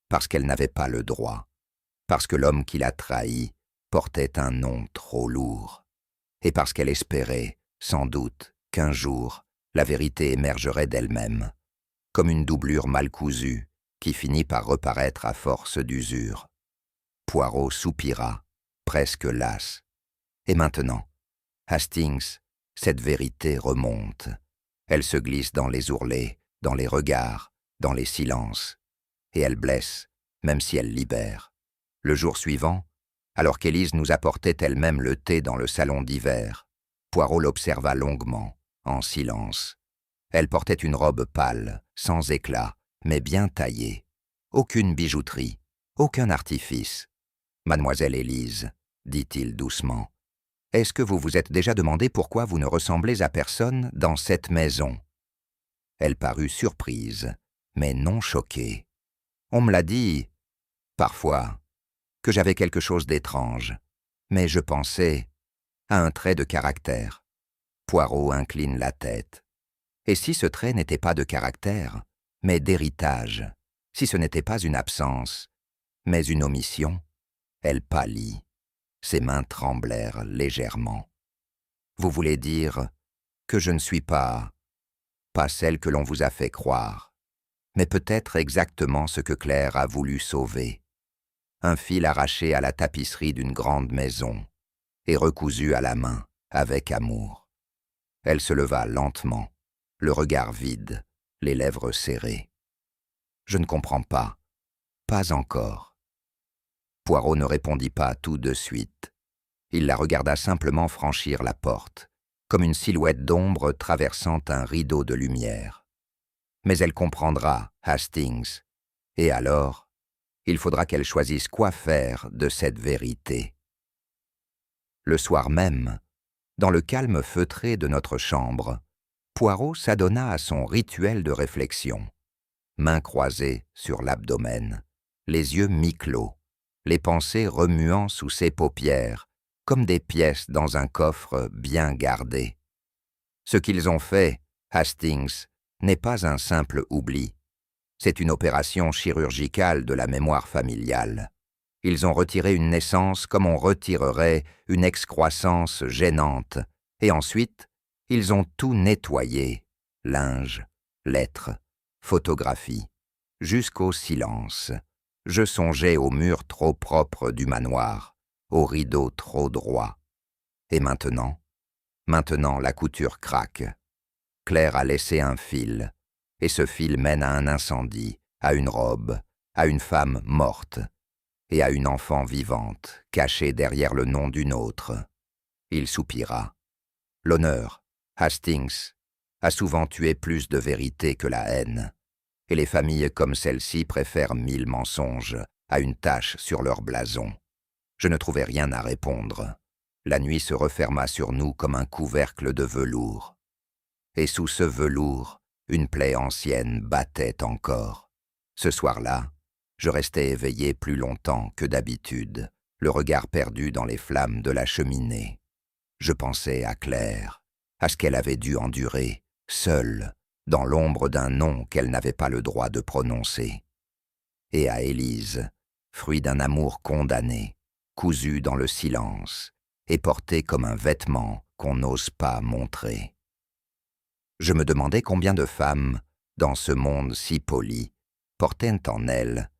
parce qu'elle n'avait pas le droit, parce que l'homme qui l'a trahi portait un nom trop lourd, et parce qu'elle espérait, sans doute, qu'un jour, la vérité émergerait d'elle-même, comme une doublure mal cousue qui finit par reparaître à force d'usure. Poirot soupira, presque las. Et maintenant, Hastings, cette vérité remonte. Elle se glisse dans les ourlets, dans les regards, dans les silences. Et elle blesse, même si elle libère. Le jour suivant, alors qu'Élise nous apportait elle-même le thé dans le salon d'hiver, Poirot l'observa longuement, en silence. Elle portait une robe pâle, sans éclat, mais bien taillée. Aucune bijouterie, aucun artifice. « Mademoiselle Élise, dit-il doucement, est-ce que vous vous êtes déjà demandé pourquoi vous ne ressemblez à personne dans cette maison ?» Elle parut surprise, mais non choquée. On me l'a dit, parfois, que j'avais quelque chose d'étrange, mais je pensais à un trait de caractère. Poirot incline la tête. Et si ce trait n'était pas de caractère, mais d'héritage, si ce n'était pas une absence, mais une omission? Elle pâlit. Ses mains tremblèrent légèrement. Vous voulez dire que je ne suis pas celle que l'on vous a fait croire, mais peut-être exactement ce que Claire a voulu sauver. Un fil arraché à la tapisserie d'une grande maison et recousu à la main avec amour. Elle se leva lentement, le regard vide, les lèvres serrées. Je ne comprends pas. Pas encore. Poirot ne répondit pas tout de suite. Il la regarda simplement franchir la porte, comme une silhouette d'ombre traversant un rideau de lumière. Mais elle comprendra, Hastings, et alors, il faudra qu'elle choisisse quoi faire de cette vérité. Le soir même, dans le calme feutré de notre chambre, Poirot s'adonna à son rituel de réflexion, mains croisées sur l'abdomen, les yeux mi-clos, les pensées remuant sous ses paupières, comme des pièces dans un coffre bien gardé. Ce qu'ils ont fait, Hastings, n'est pas un simple oubli. C'est une opération chirurgicale de la mémoire familiale. Ils ont retiré une naissance comme on retirerait une excroissance gênante, et ensuite, ils ont tout nettoyé, linge, lettres, photographies, jusqu'au silence. Je songeais aux murs trop propres du manoir, aux rideaux trop droits. Et maintenant la couture craque. Claire a laissé un fil, et ce fil mène à un incendie, à une robe, à une femme morte, et à une enfant vivante, cachée derrière le nom d'une autre. Il soupira. L'honneur, Hastings, a souvent tué plus de vérité que la haine. Et les familles comme celle-ci préfèrent 1000 mensonges à une tache sur leur blason. Je ne trouvais rien à répondre. La nuit se referma sur nous comme un couvercle de velours. Et sous ce velours, une plaie ancienne battait encore. Ce soir-là, je restais éveillé plus longtemps que d'habitude, le regard perdu dans les flammes de la cheminée. Je pensais à Claire, à ce qu'elle avait dû endurer, seule, dans l'ombre d'un nom qu'elle n'avait pas le droit de prononcer. Et à Élise, fruit d'un amour condamné, cousu dans le silence, et porté comme un vêtement qu'on n'ose pas montrer. Je me demandais combien de femmes, dans ce monde si poli, portaient en elles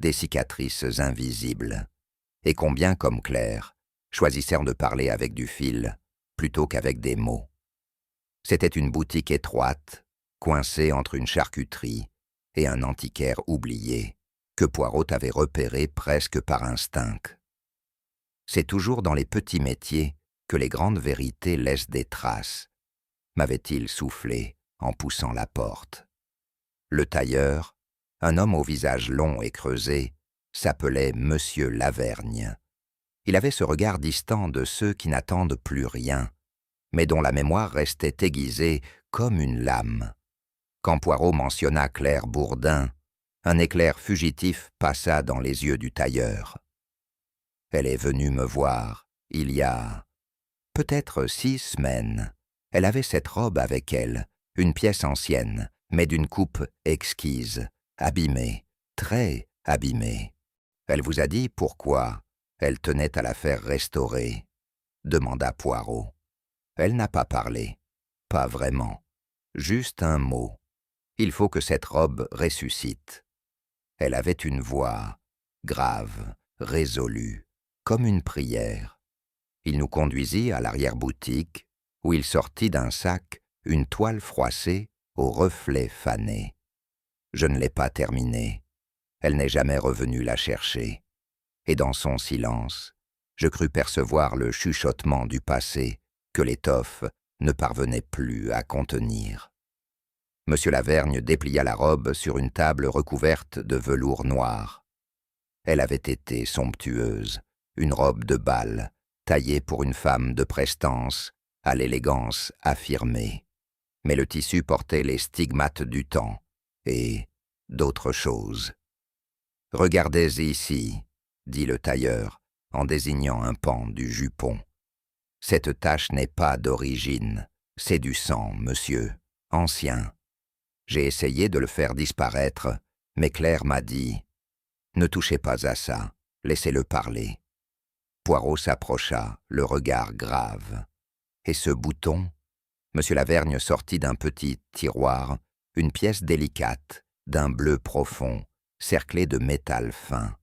des cicatrices invisibles, et combien, comme Claire, choisissèrent de parler avec du fil plutôt qu'avec des mots. C'était une boutique étroite, coincée entre une charcuterie et un antiquaire oublié, que Poirot avait repéré presque par instinct. C'est toujours dans les petits métiers que les grandes vérités laissent des traces, m'avait-il soufflé en poussant la porte. Le tailleur, un homme au visage long et creusé, s'appelait Monsieur Lavergne. Il avait ce regard distant de ceux qui n'attendent plus rien, mais dont la mémoire restait aiguisée comme une lame. Quand Poirot mentionna Claire Bourdin, un éclair fugitif passa dans les yeux du tailleur. Elle est venue me voir, il y a peut-être 6 semaines. Elle avait cette robe avec elle, une pièce ancienne, mais d'une coupe exquise, abîmée, très abîmée. Elle vous a dit pourquoi elle tenait à la faire restaurer, demanda Poirot. Elle n'a pas parlé, pas vraiment, juste un mot. Il faut que cette robe ressuscite. Elle avait une voix grave, résolue, comme une prière. Il nous conduisit à l'arrière-boutique, où il sortit d'un sac une toile froissée aux reflets fanés. Je ne l'ai pas terminée. Elle n'est jamais revenue la chercher. Et dans son silence, je crus percevoir le chuchotement du passé que l'étoffe ne parvenait plus à contenir. Monsieur Lavergne déplia la robe sur une table recouverte de velours noir. Elle avait été somptueuse, une robe de bal, taillée pour une femme de prestance, à l'élégance affirmée. Mais le tissu portait les stigmates du temps et d'autres choses. « Regardez ici », dit le tailleur, en désignant un pan du jupon. « Cette tache n'est pas d'origine, c'est du sang, monsieur, ancien. J'ai essayé de le faire disparaître, mais Claire m'a dit « Ne touchez pas à ça, laissez-le parler. » Poirot s'approcha, le regard grave. Et ce bouton? Monsieur Lavergne sortit d'un petit tiroir une pièce délicate, d'un bleu profond, cerclée de métal fin.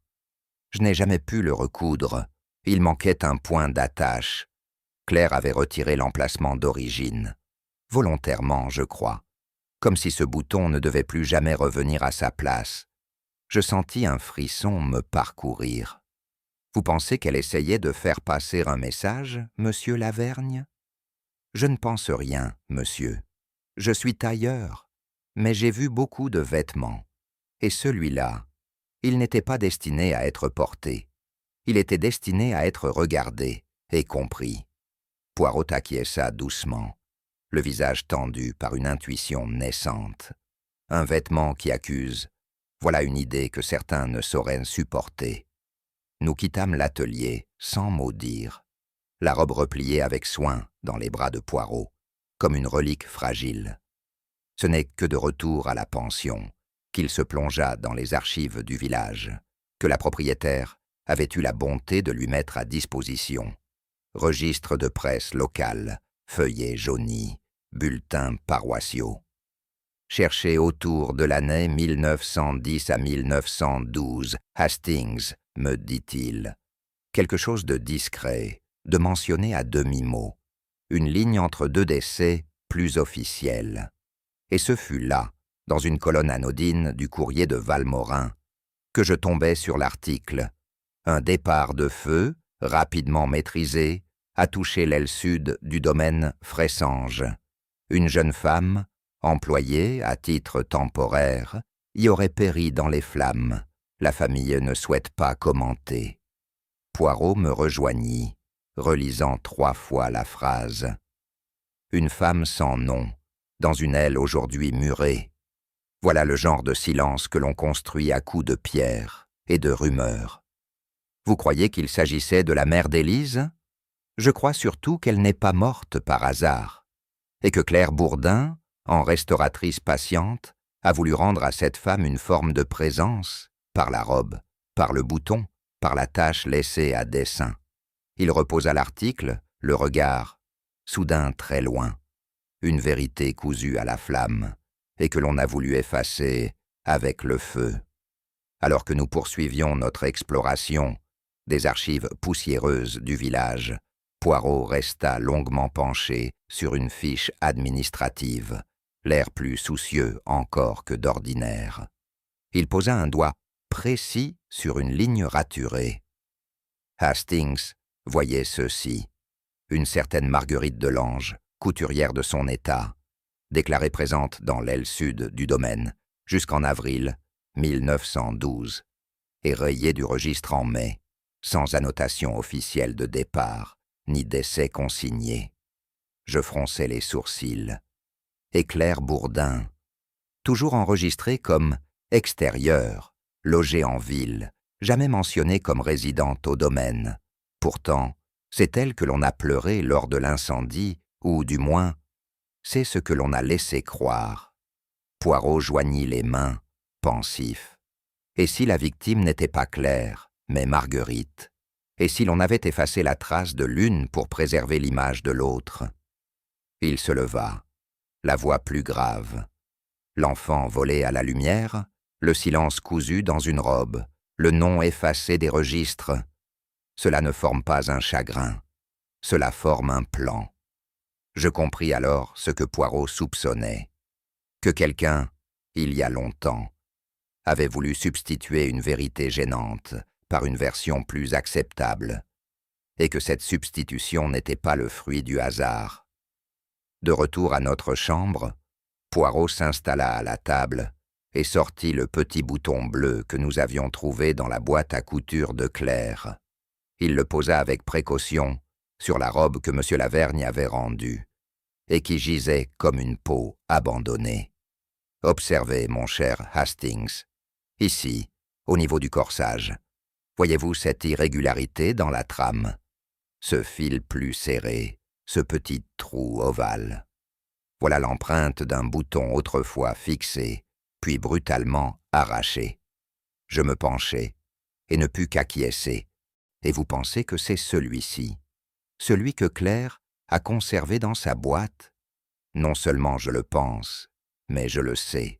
Je n'ai jamais pu le recoudre, il manquait un point d'attache. Claire avait retiré l'emplacement d'origine, volontairement, je crois, comme si ce bouton ne devait plus jamais revenir à sa place. Je sentis un frisson me parcourir. Vous pensez qu'elle essayait de faire passer un message, monsieur Lavergne? Je ne pense rien, monsieur. Je suis tailleur, mais j'ai vu beaucoup de vêtements. Et celui-là, il n'était pas destiné à être porté. Il était destiné à être regardé et compris. Poirot acquiesça doucement, le visage tendu par une intuition naissante. Un vêtement qui accuse, voilà une idée que certains ne sauraient supporter. Nous quittâmes l'atelier sans mot dire, la robe repliée avec soin dans les bras de Poirot, comme une relique fragile. Ce n'est que de retour à la pension qu'il se plongea dans les archives du village, que la propriétaire avait eu la bonté de lui mettre à disposition. Registres de presse locale, feuillets jaunis, bulletins paroissiaux. Cherchez autour de l'année 1910 à 1912, Hastings, me dit-il. Quelque chose de discret, de mentionné à demi-mot. Une ligne entre deux décès plus officiels. Et ce fut là, dans une colonne anodine du courrier de Valmorin, que je tombai sur l'article. Un départ de feu, rapidement maîtrisé, a touché l'aile sud du domaine Fressange. Une jeune femme, employée à titre temporaire, y aurait péri dans les flammes. La famille ne souhaite pas commenter. Poirot me rejoignit, relisant 3 fois la phrase. Une femme sans nom, dans une aile aujourd'hui murée. Voilà le genre de silence que l'on construit à coups de pierre et de rumeurs. Vous croyez qu'il s'agissait de la mère d'Élise? Je crois surtout qu'elle n'est pas morte par hasard, et que Claire Bourdin, en restauratrice patiente, a voulu rendre à cette femme une forme de présence, par la robe, par le bouton, par la tache laissée à dessein. Il reposa l'article, le regard, soudain très loin, une vérité cousue à la flamme, et que l'on a voulu effacer avec le feu. Alors que nous poursuivions notre exploration des archives poussiéreuses du village, Poirot resta longuement penché sur une fiche administrative, l'air plus soucieux encore que d'ordinaire. Il posa un doigt précis sur une ligne raturée. Hastings voyait ceci. Une certaine Marguerite Delange, couturière de son état, déclarée présente dans l'aile sud du domaine jusqu'en avril 1912, et rayée du registre en mai, sans annotation officielle de départ, ni d'essai consigné. Je fronçai les sourcils. Et Claire Bourdin, toujours enregistrée comme extérieure, logée en ville, jamais mentionnée comme résidente au domaine. Pourtant, C'est elle que l'on a pleuré lors de l'incendie, ou du moins, c'est ce que l'on a laissé croire. Poirot joignit les mains, pensif. Et si la victime n'était pas Claire, mais Marguerite? Et si l'on avait effacé la trace de l'une pour préserver l'image de l'autre? Il se leva, la voix plus grave. L'enfant volé à la lumière, le silence cousu dans une robe, le nom effacé des registres. Cela ne forme pas un chagrin, cela forme un plan. Je compris alors ce que Poirot soupçonnait, que quelqu'un, il y a longtemps, avait voulu substituer une vérité gênante par une version plus acceptable, et que cette substitution n'était pas le fruit du hasard. De retour à notre chambre, Poirot s'installa à la table et sortit le petit bouton bleu que nous avions trouvé dans la boîte à couture de Claire. Il le posa avec précaution sur la robe que M. Lavergne avait rendue, et qui gisait comme une peau abandonnée. Observez, mon cher Hastings, ici, au niveau du corsage. Voyez-vous cette irrégularité dans la trame? Ce fil plus serré, ce petit trou ovale. Voilà l'empreinte d'un bouton autrefois fixé, puis brutalement arraché. Je me penchai, et ne pus qu'acquiescer. Et vous pensez que c'est celui-ci, celui que Claire a conservé dans sa boîte? Non seulement je le pense, mais je le sais.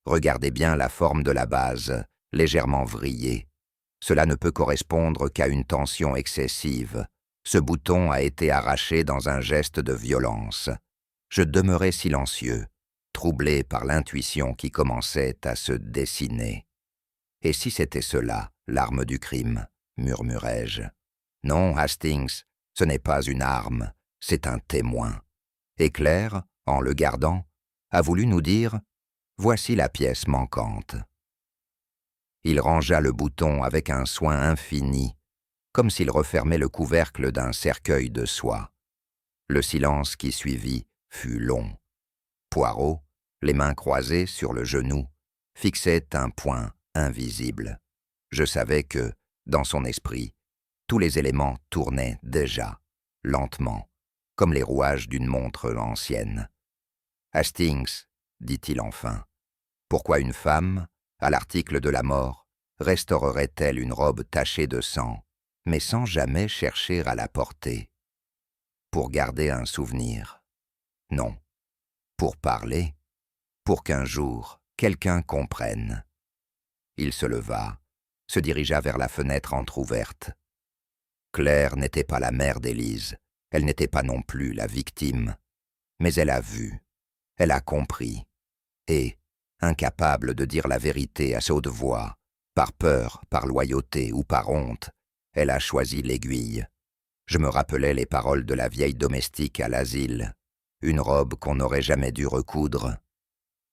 Regardez bien la forme de la base, légèrement vrillée. Cela ne peut correspondre qu'à une tension excessive. Ce bouton a été arraché dans un geste de violence. Je demeurai silencieux, troublé par l'intuition qui commençait à se dessiner. Et si c'était cela, l'arme du crime, murmurai-je. Non, Hastings, ce n'est pas une arme, c'est un témoin. Et Claire, en le gardant, a voulu nous dire « Voici la pièce manquante ». Il rangea le bouton avec un soin infini, comme s'il refermait le couvercle d'un cercueil de soie. Le silence qui suivit fut long. Poirot, les mains croisées sur le genou, fixait un point invisible. Je savais que, dans son esprit, tous les éléments tournaient déjà, lentement, comme les rouages d'une montre ancienne. « Hastings, dit-il enfin, pourquoi une femme, à l'article de la mort, restaurerait-elle une robe tachée de sang, mais sans jamais chercher à la porter? Pour garder un souvenir? Non. Pour parler? Pour qu'un jour, quelqu'un comprenne. » Il se leva, se dirigea vers la fenêtre entr'ouverte. Claire n'était pas la mère d'Élise, elle n'était pas non plus la victime, mais elle a vu, elle a compris, et, incapable de dire la vérité à haute voix, par peur, par loyauté ou par honte, elle a choisi l'aiguille. Je me rappelais les paroles de la vieille domestique à l'asile, une robe qu'on n'aurait jamais dû recoudre.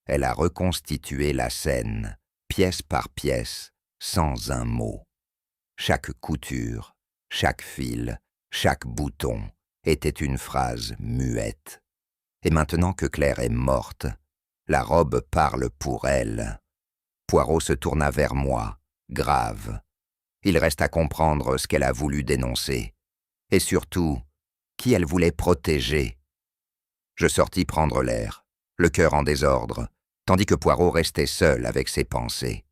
Elle a reconstitué la scène, pièce par pièce, sans un mot. Chaque couture, chaque fil, chaque bouton était une phrase muette. Et maintenant que Claire est morte, la robe parle pour elle. Poirot se tourna vers moi, grave. Il reste à comprendre ce qu'elle a voulu dénoncer. Et surtout, qui elle voulait protéger. Je sortis prendre l'air, le cœur en désordre, tandis que Poirot restait seul avec ses pensées.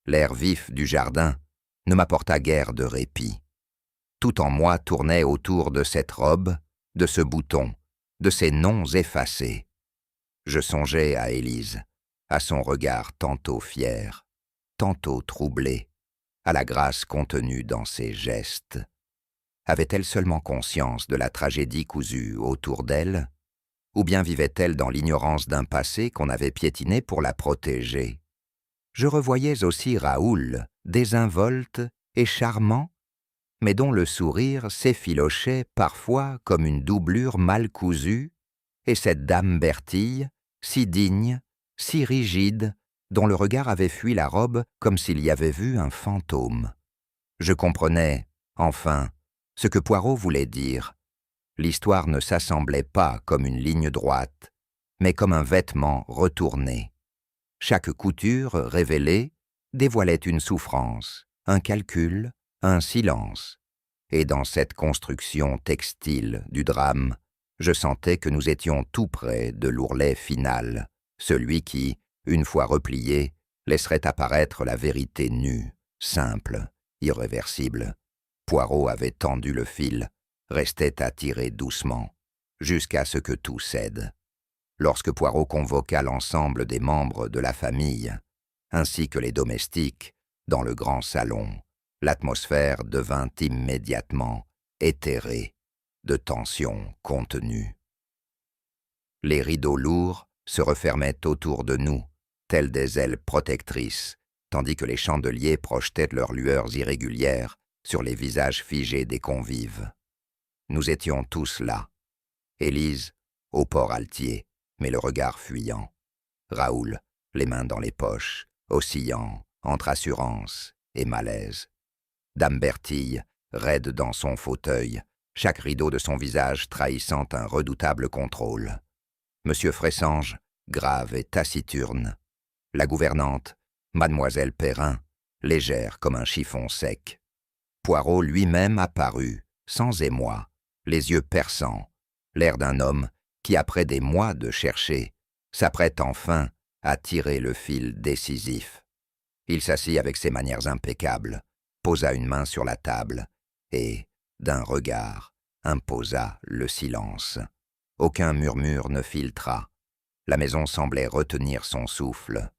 L'air vif du jardin ne m'apporta guère de répit. Tout en moi tournait autour de cette robe, de ce bouton, de ces noms effacés. Je songeais à Élise, à son regard tantôt fier, tantôt troublé, à la grâce contenue dans ses gestes. Avait-elle seulement conscience de la tragédie cousue autour d'elle, ou bien vivait-elle dans l'ignorance d'un passé qu'on avait piétiné pour la protéger? Je revoyais aussi Raoul, désinvolte et charmant, mais dont le sourire s'effilochait parfois comme une doublure mal cousue, et cette dame Bertille, si digne, si rigide, dont le regard avait fui la robe comme s'il y avait vu un fantôme. Je comprenais, enfin, ce que Poirot voulait dire. L'histoire ne s'assemblait pas comme une ligne droite, mais comme un vêtement retourné. Chaque couture révélée dévoilait une souffrance, un calcul, un silence. et dans cette construction textile du drame, je sentais que nous étions tout près de l'ourlet final, celui qui, une fois replié, laisserait apparaître la vérité nue, simple, irréversible. Poirot avait tendu le fil, restait à tirer doucement, jusqu'à ce que tout cède. Lorsque Poirot convoqua l'ensemble des membres de la famille, ainsi que les domestiques, dans le grand salon, l'atmosphère devint immédiatement éthérée, de tension contenue. Les rideaux lourds se refermaient autour de nous, tels des ailes protectrices, tandis que les chandeliers projetaient leurs lueurs irrégulières sur les visages figés des convives. Nous étions tous là. Élise, au port altier, mais le regard fuyant. Raoul, les mains dans les poches, oscillant entre assurance et malaise. Dame Bertille, raide dans son fauteuil, chaque rideau de son visage trahissant un redoutable contrôle. Monsieur Fressange, grave et taciturne. La gouvernante, Mademoiselle Perrin, légère comme un chiffon sec. Poirot lui-même apparut, sans émoi, les yeux perçants, l'air d'un homme qui, après des mois de chercher, s'apprête enfin à tirer le fil décisif. Il s'assit avec ses manières impeccables, posa une main sur la table et, d'un regard, imposa le silence. Aucun murmure ne filtra. La maison semblait retenir son souffle.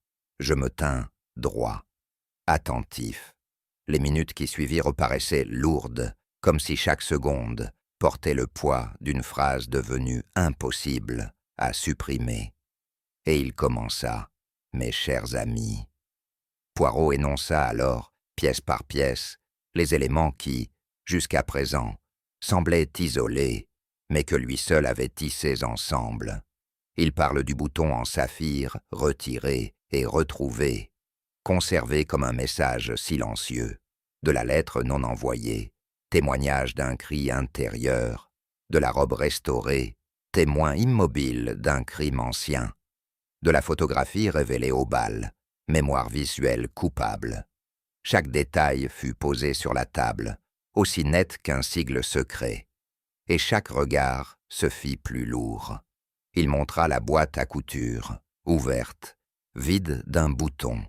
Je me tins droit, attentif. Les minutes qui suivirent paraissaient lourdes, comme si chaque seconde portait le poids d'une phrase devenue impossible à supprimer. Et il commença, mes chers amis. Poirot énonça alors, pièce par pièce, les éléments qui, jusqu'à présent, semblaient isolés, mais que lui seul avait tissés ensemble. Il parle du bouton en saphir, retiré et retrouvé, conservé comme un message silencieux, de la lettre non envoyée, témoignage d'un cri intérieur, de la robe restaurée, témoin immobile d'un crime ancien, de la photographie révélée au bal, mémoire visuelle coupable. Chaque détail fut posé sur la table, aussi net qu'un sigle secret, et chaque regard se fit plus lourd. Il montra la boîte à couture, ouverte, vide d'un bouton.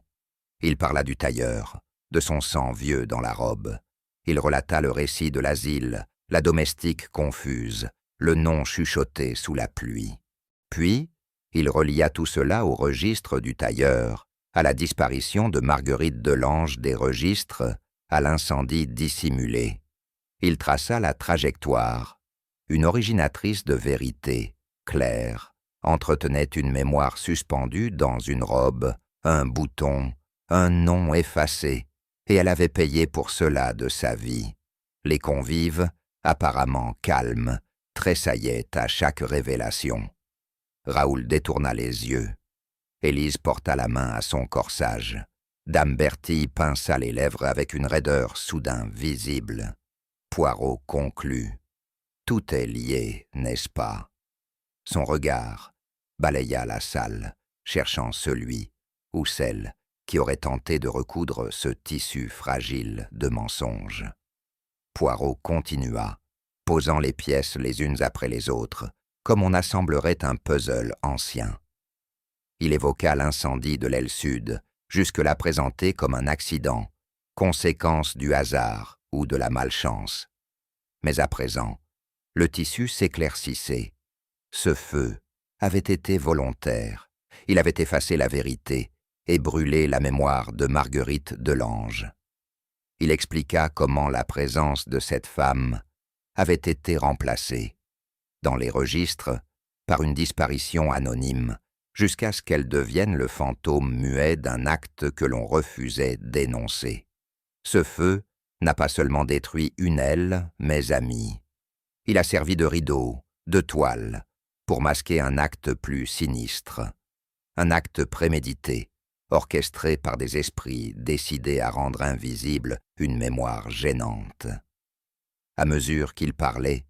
Il parla du tailleur, de son sang vieux dans la robe. Il relata le récit de l'asile, la domestique confuse, le nom chuchoté sous la pluie. Puis, il relia tout cela au registre du tailleur, à la disparition de Marguerite Delange des registres, à l'incendie dissimulé. Il traça la trajectoire. Une originatrice de vérité, claire, entretenait une mémoire suspendue dans une robe, un bouton, un nom effacé, et elle avait payé pour cela de sa vie. Les convives, apparemment calmes, tressaillaient à chaque révélation. Raoul détourna les yeux. Élise porta la main à son corsage. Dame Bertille pinça les lèvres avec une raideur soudain visible. Poirot conclut. Tout est lié, n'est-ce pas? Son regard balaya la salle, cherchant celui ou celle qui aurait tenté de recoudre ce tissu fragile de mensonges. Poirot continua, posant les pièces les unes après les autres, comme on assemblerait un puzzle ancien. Il évoqua l'incendie de l'aile sud, jusque-là présenté comme un accident, conséquence du hasard ou de la malchance. Mais à présent, le tissu s'éclaircissait. Ce feu avait été volontaire. Il avait effacé la vérité et brûlé la mémoire de Marguerite Delange. Il expliqua comment la présence de cette femme avait été remplacée, dans les registres, par une disparition anonyme, jusqu'à ce qu'elle devienne le fantôme muet d'un acte que l'on refusait d'énoncer. Ce feu n'a pas seulement détruit une aile, mes amis. Il a servi de rideau, de toile, pour masquer un acte plus sinistre, un acte prémédité, orchestré par des esprits décidés à rendre invisible une mémoire gênante. À mesure qu'il parlait,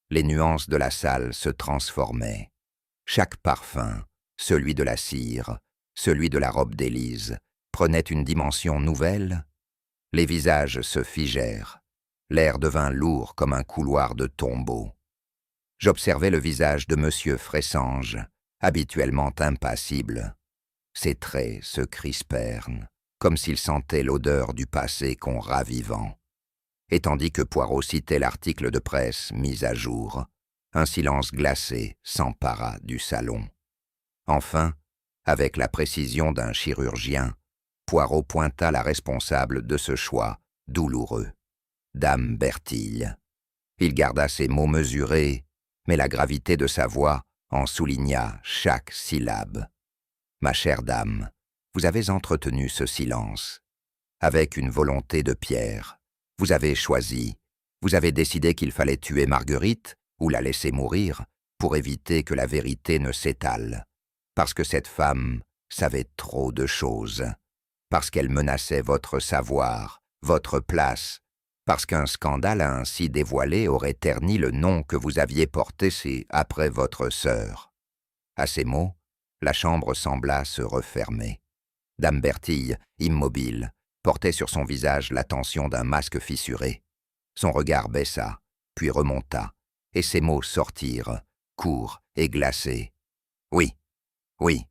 les nuances de la salle se transformaient. Chaque parfum, celui de la cire, celui de la robe d'Élise, prenait une dimension nouvelle. Les visages se figèrent. L'air devint lourd comme un couloir de tombeau. J'observais le visage de Monsieur Fressange, habituellement impassible. Ses traits se crispèrent, comme s'il sentait l'odeur du passé qu'on ravivant. Et tandis que Poirot citait l'article de presse mis à jour, un silence glacé s'empara du salon. Enfin, avec la précision d'un chirurgien, Poirot pointa la responsable de ce choix douloureux, Dame Bertille. Il garda ses mots mesurés, mais la gravité de sa voix en souligna chaque syllabe. « Ma chère dame, vous avez entretenu ce silence. Avec une volonté de pierre, vous avez choisi, vous avez décidé qu'il fallait tuer Marguerite ou la laisser mourir pour éviter que la vérité ne s'étale. Parce que cette femme savait trop de choses. Parce qu'elle menaçait votre savoir, votre place. Parce qu'un scandale ainsi dévoilé aurait terni le nom que vous aviez porté après votre sœur. » À ces mots, la chambre sembla se refermer. Dame Bertille, immobile, portait sur son visage la tension d'un masque fissuré. Son regard baissa, puis remonta, et ses mots sortirent, courts et glacés. « Oui, oui,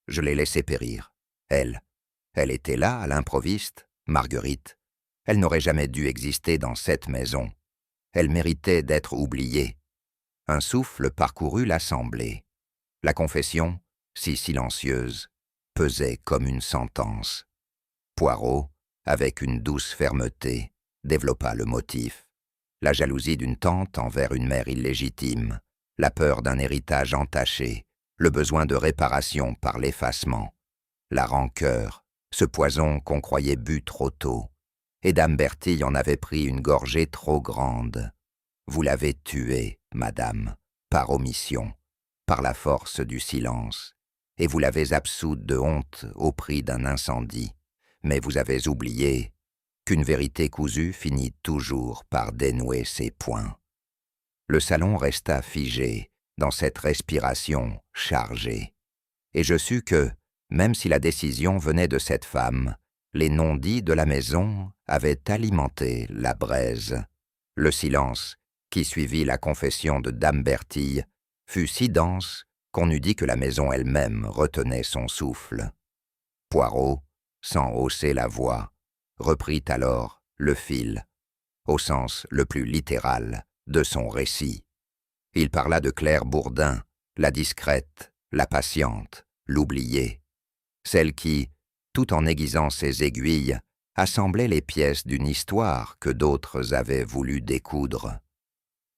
je l'ai laissée périr. Elle était là, à l'improviste, Marguerite. Elle n'aurait jamais dû exister dans cette maison. Elle méritait d'être oubliée. » Un souffle parcourut l'assemblée. La confession, si silencieuse, pesait comme une sentence. Poirot, avec une douce fermeté, développa le motif. La jalousie d'une tante envers une mère illégitime, la peur d'un héritage entaché, le besoin de réparation par l'effacement, la rancœur, ce poison qu'on croyait bu trop tôt. Et Dame Bertille en avait pris une gorgée trop grande. Vous l'avez tuée, madame, par omission, par la force du silence, et vous l'avez absoute de honte au prix d'un incendie. Mais vous avez oublié qu'une vérité cousue finit toujours par dénouer ses poings. Le salon resta figé dans cette respiration chargée, et je sus que, même si la décision venait de cette femme, les non-dits de la maison avaient alimenté la braise. Le silence, qui suivit la confession de Dame Bertille, fut si dense qu'on eût dit que la maison elle-même retenait son souffle. Poirot, sans hausser la voix, reprit alors le fil, au sens le plus littéral, de son récit. Il parla de Claire Bourdin, la discrète, la patiente, l'oubliée, celle qui, tout en aiguisant ses aiguilles, assemblait les pièces d'une histoire que d'autres avaient voulu découdre.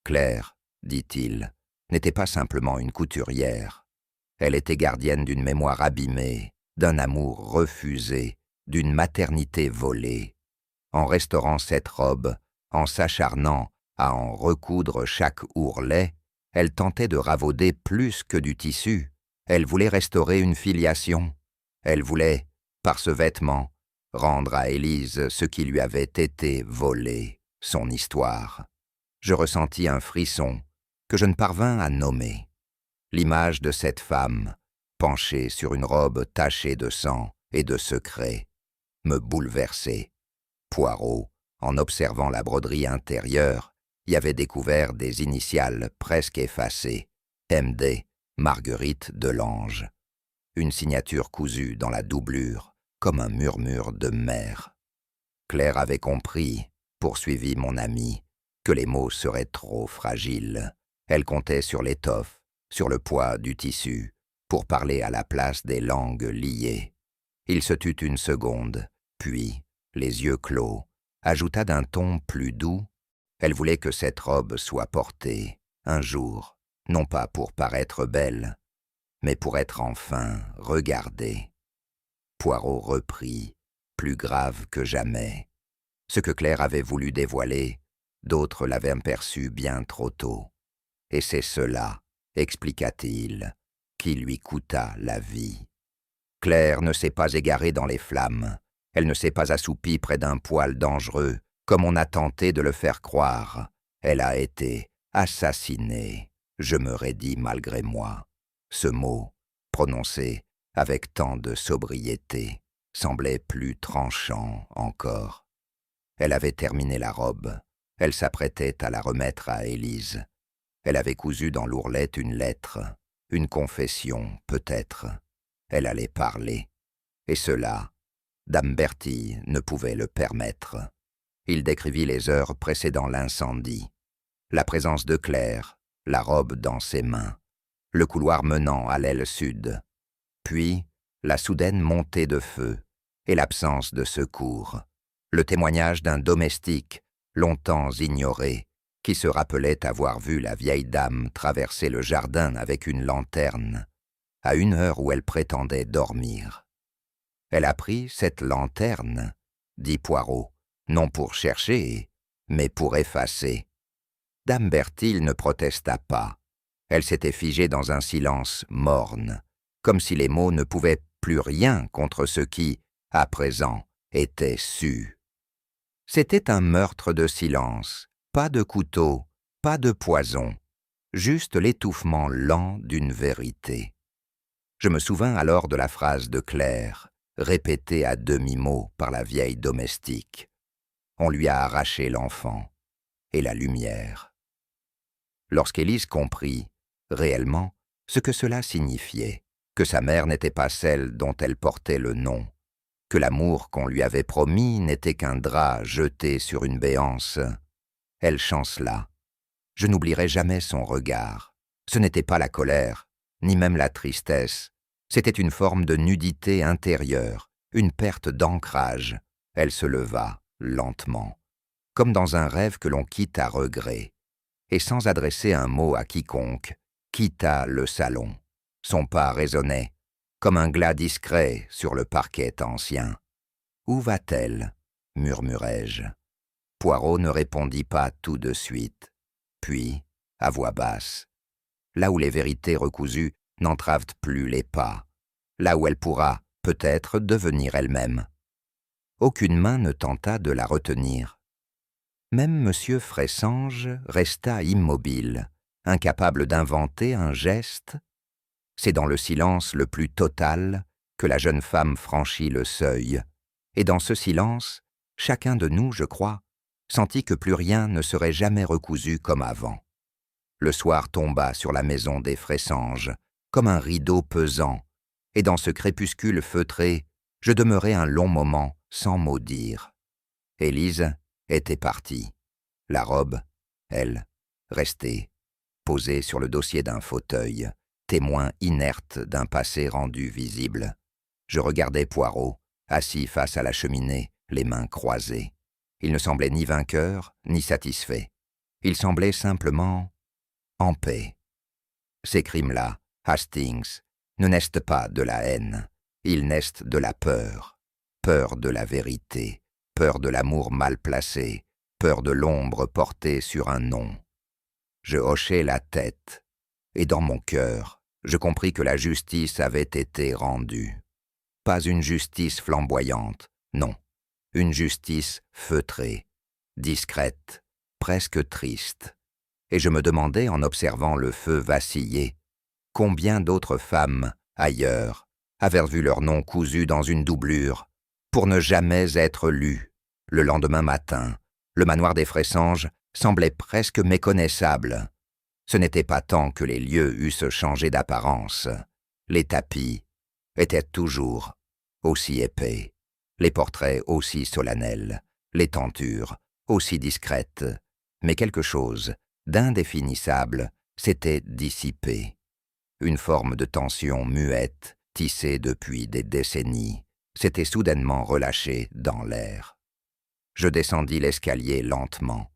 Claire, dit-il, n'était pas simplement une couturière. Elle était gardienne d'une mémoire abîmée, d'un amour refusé, d'une maternité volée. En restaurant cette robe, en s'acharnant à en recoudre chaque ourlet, elle tentait de ravauder plus que du tissu. Elle voulait restaurer une filiation. Elle voulait, par ce vêtement, rendre à Élise ce qui lui avait été volé, son histoire. Je ressentis un frisson que je ne parvins à nommer. L'image de cette femme, penchée sur une robe tachée de sang et de secrets, me bouleversait. Poirot, en observant la broderie intérieure, y avait découvert des initiales presque effacées. M.D. Marguerite Delange. Une signature cousue dans la doublure, comme un murmure de mer. Claire avait compris, poursuivit mon ami, que les mots seraient trop fragiles. Elle comptait sur l'étoffe, sur le poids du tissu, pour parler à la place des langues liées. Il se tut une seconde, puis, les yeux clos, ajouta d'un ton plus doux: elle voulait que cette robe soit portée, un jour, non pas pour paraître belle, mais pour être enfin regardée. Poirot reprit, plus grave que jamais. Ce que Claire avait voulu dévoiler, d'autres l'avaient aperçu bien trop tôt. Et c'est cela, expliqua-t-il, qui lui coûta la vie. Claire ne s'est pas égarée dans les flammes, elle ne s'est pas assoupie près d'un poêle dangereux, comme on a tenté de le faire croire. Elle a été assassinée, je me raidis malgré moi. Ce mot, prononcé avec tant de sobriété, semblait plus tranchant encore. Elle avait terminé la robe, Elle s'apprêtait à la remettre à Élise. Elle avait cousu dans l'ourlette une lettre, une confession, peut-être. Elle allait parler. Et cela, dame Bertille ne pouvait le permettre. Il décrivit les heures précédant l'incendie, la présence de Claire, la robe dans ses mains, le couloir menant à l'aile sud, puis la soudaine montée de feu et l'absence de secours, le témoignage d'un domestique longtemps ignoré, qui se rappelait avoir vu la vieille dame traverser le jardin avec une lanterne, à une heure où elle prétendait dormir. Elle a pris cette lanterne, dit Poirot, non pour chercher, mais pour effacer. Dame Bertille ne protesta pas. Elle s'était figée dans un silence morne, comme si les mots ne pouvaient plus rien contre ce qui, à présent, était su. C'était un meurtre de silence, pas de couteau, pas de poison, juste l'étouffement lent d'une vérité. Je me souvins alors de la phrase de Claire, répétée à demi-mot par la vieille domestique. On lui a arraché l'enfant et la lumière. Lorsqu'Élise comprit, réellement, ce que cela signifiait, que sa mère n'était pas celle dont elle portait le nom, que l'amour qu'on lui avait promis n'était qu'un drap jeté sur une béance, elle chancela. Je n'oublierai jamais son regard. Ce n'était pas la colère, ni même la tristesse. C'était une forme de nudité intérieure, une perte d'ancrage. Elle se leva, lentement, comme dans un rêve que l'on quitte à regret, et sans adresser un mot à quiconque, quitta le salon. Son pas résonnait, comme un glas discret sur le parquet ancien. « Où va-t-elle » murmurai-je. Poirot ne répondit pas tout de suite. Puis, à voix basse, « Là où les vérités recousues n'entravent plus les pas, là où elle pourra, peut-être, devenir elle-même. » Aucune main ne tenta de la retenir. Même M. Fressange resta immobile, incapable d'inventer un geste. C'est dans le silence le plus total que la jeune femme franchit le seuil, et dans ce silence, chacun de nous, je crois, sentit que plus rien ne serait jamais recousu comme avant. Le soir tomba sur la maison des Fressange, comme un rideau pesant, et dans ce crépuscule feutré, je demeurai un long moment sans mot dire. Élise était partie. La robe, elle, restait, posée sur le dossier d'un fauteuil, témoin inerte d'un passé rendu visible. Je regardais Poirot, assis face à la cheminée, les mains croisées. Il ne semblait ni vainqueur, ni satisfait. Il semblait simplement en paix. Ces crimes-là, Hastings, ne naissent pas de la haine. Ils naissent de la peur. Peur de la vérité, peur de l'amour mal placé, peur de l'ombre portée sur un nom. Je hochai la tête, et dans mon cœur, je compris que la justice avait été rendue. Pas une justice flamboyante, non, une justice feutrée, discrète, presque triste. Et je me demandais, en observant le feu vaciller, combien d'autres femmes, ailleurs, avaient vu leur nom cousu dans une doublure, pour ne jamais être lues. Le lendemain matin, le manoir des Fressange semblait presque méconnaissable. Ce n'était pas tant que les lieux eussent changé d'apparence. Les tapis étaient toujours aussi épais, les portraits aussi solennels, les tentures aussi discrètes, mais quelque chose d'indéfinissable s'était dissipé. Une forme de tension muette, tissée depuis des décennies, s'était soudainement relâchée dans l'air. Je descendis l'escalier lentement,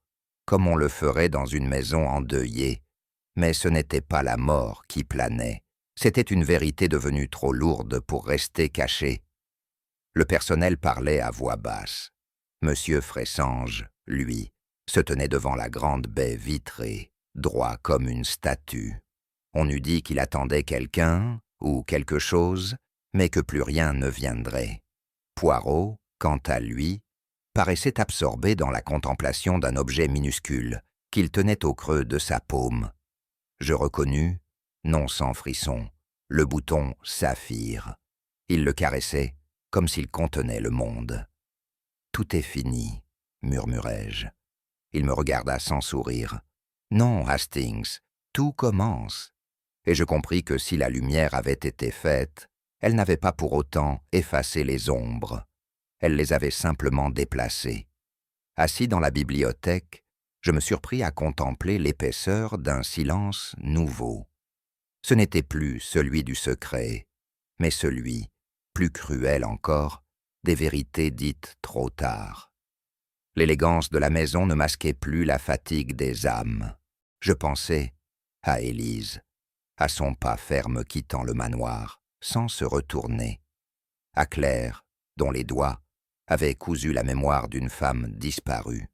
comme on le ferait dans une maison endeuillée, mais ce n'était pas la mort qui planait, c'était une vérité devenue trop lourde pour rester cachée. Le personnel parlait à voix basse. Monsieur Fressange, lui, se tenait devant la grande baie vitrée, droit comme une statue. On eût dit qu'il attendait quelqu'un ou quelque chose, mais que plus rien ne viendrait. Poirot, quant à lui, paraissait absorbé dans la contemplation d'un objet minuscule qu'il tenait au creux de sa paume. Je reconnus, non sans frisson, le bouton saphir. Il le caressait comme s'il contenait le monde. « Tout est fini », murmurai-je. Il me regarda sans sourire. « Non, Hastings, tout commence. » Et je compris que si la lumière avait été faite, elle n'avait pas pour autant effacé les ombres. Elle les avait simplement déplacées. Assis dans la bibliothèque, je me surpris à contempler l'épaisseur d'un silence nouveau. Ce n'était plus celui du secret, mais celui, plus cruel encore, des vérités dites trop tard. L'élégance de la maison ne masquait plus la fatigue des âmes. Je pensais à Élise, à son pas ferme quittant le manoir, sans se retourner, à Claire, dont les doigts avaient cousu la mémoire d'une femme disparue,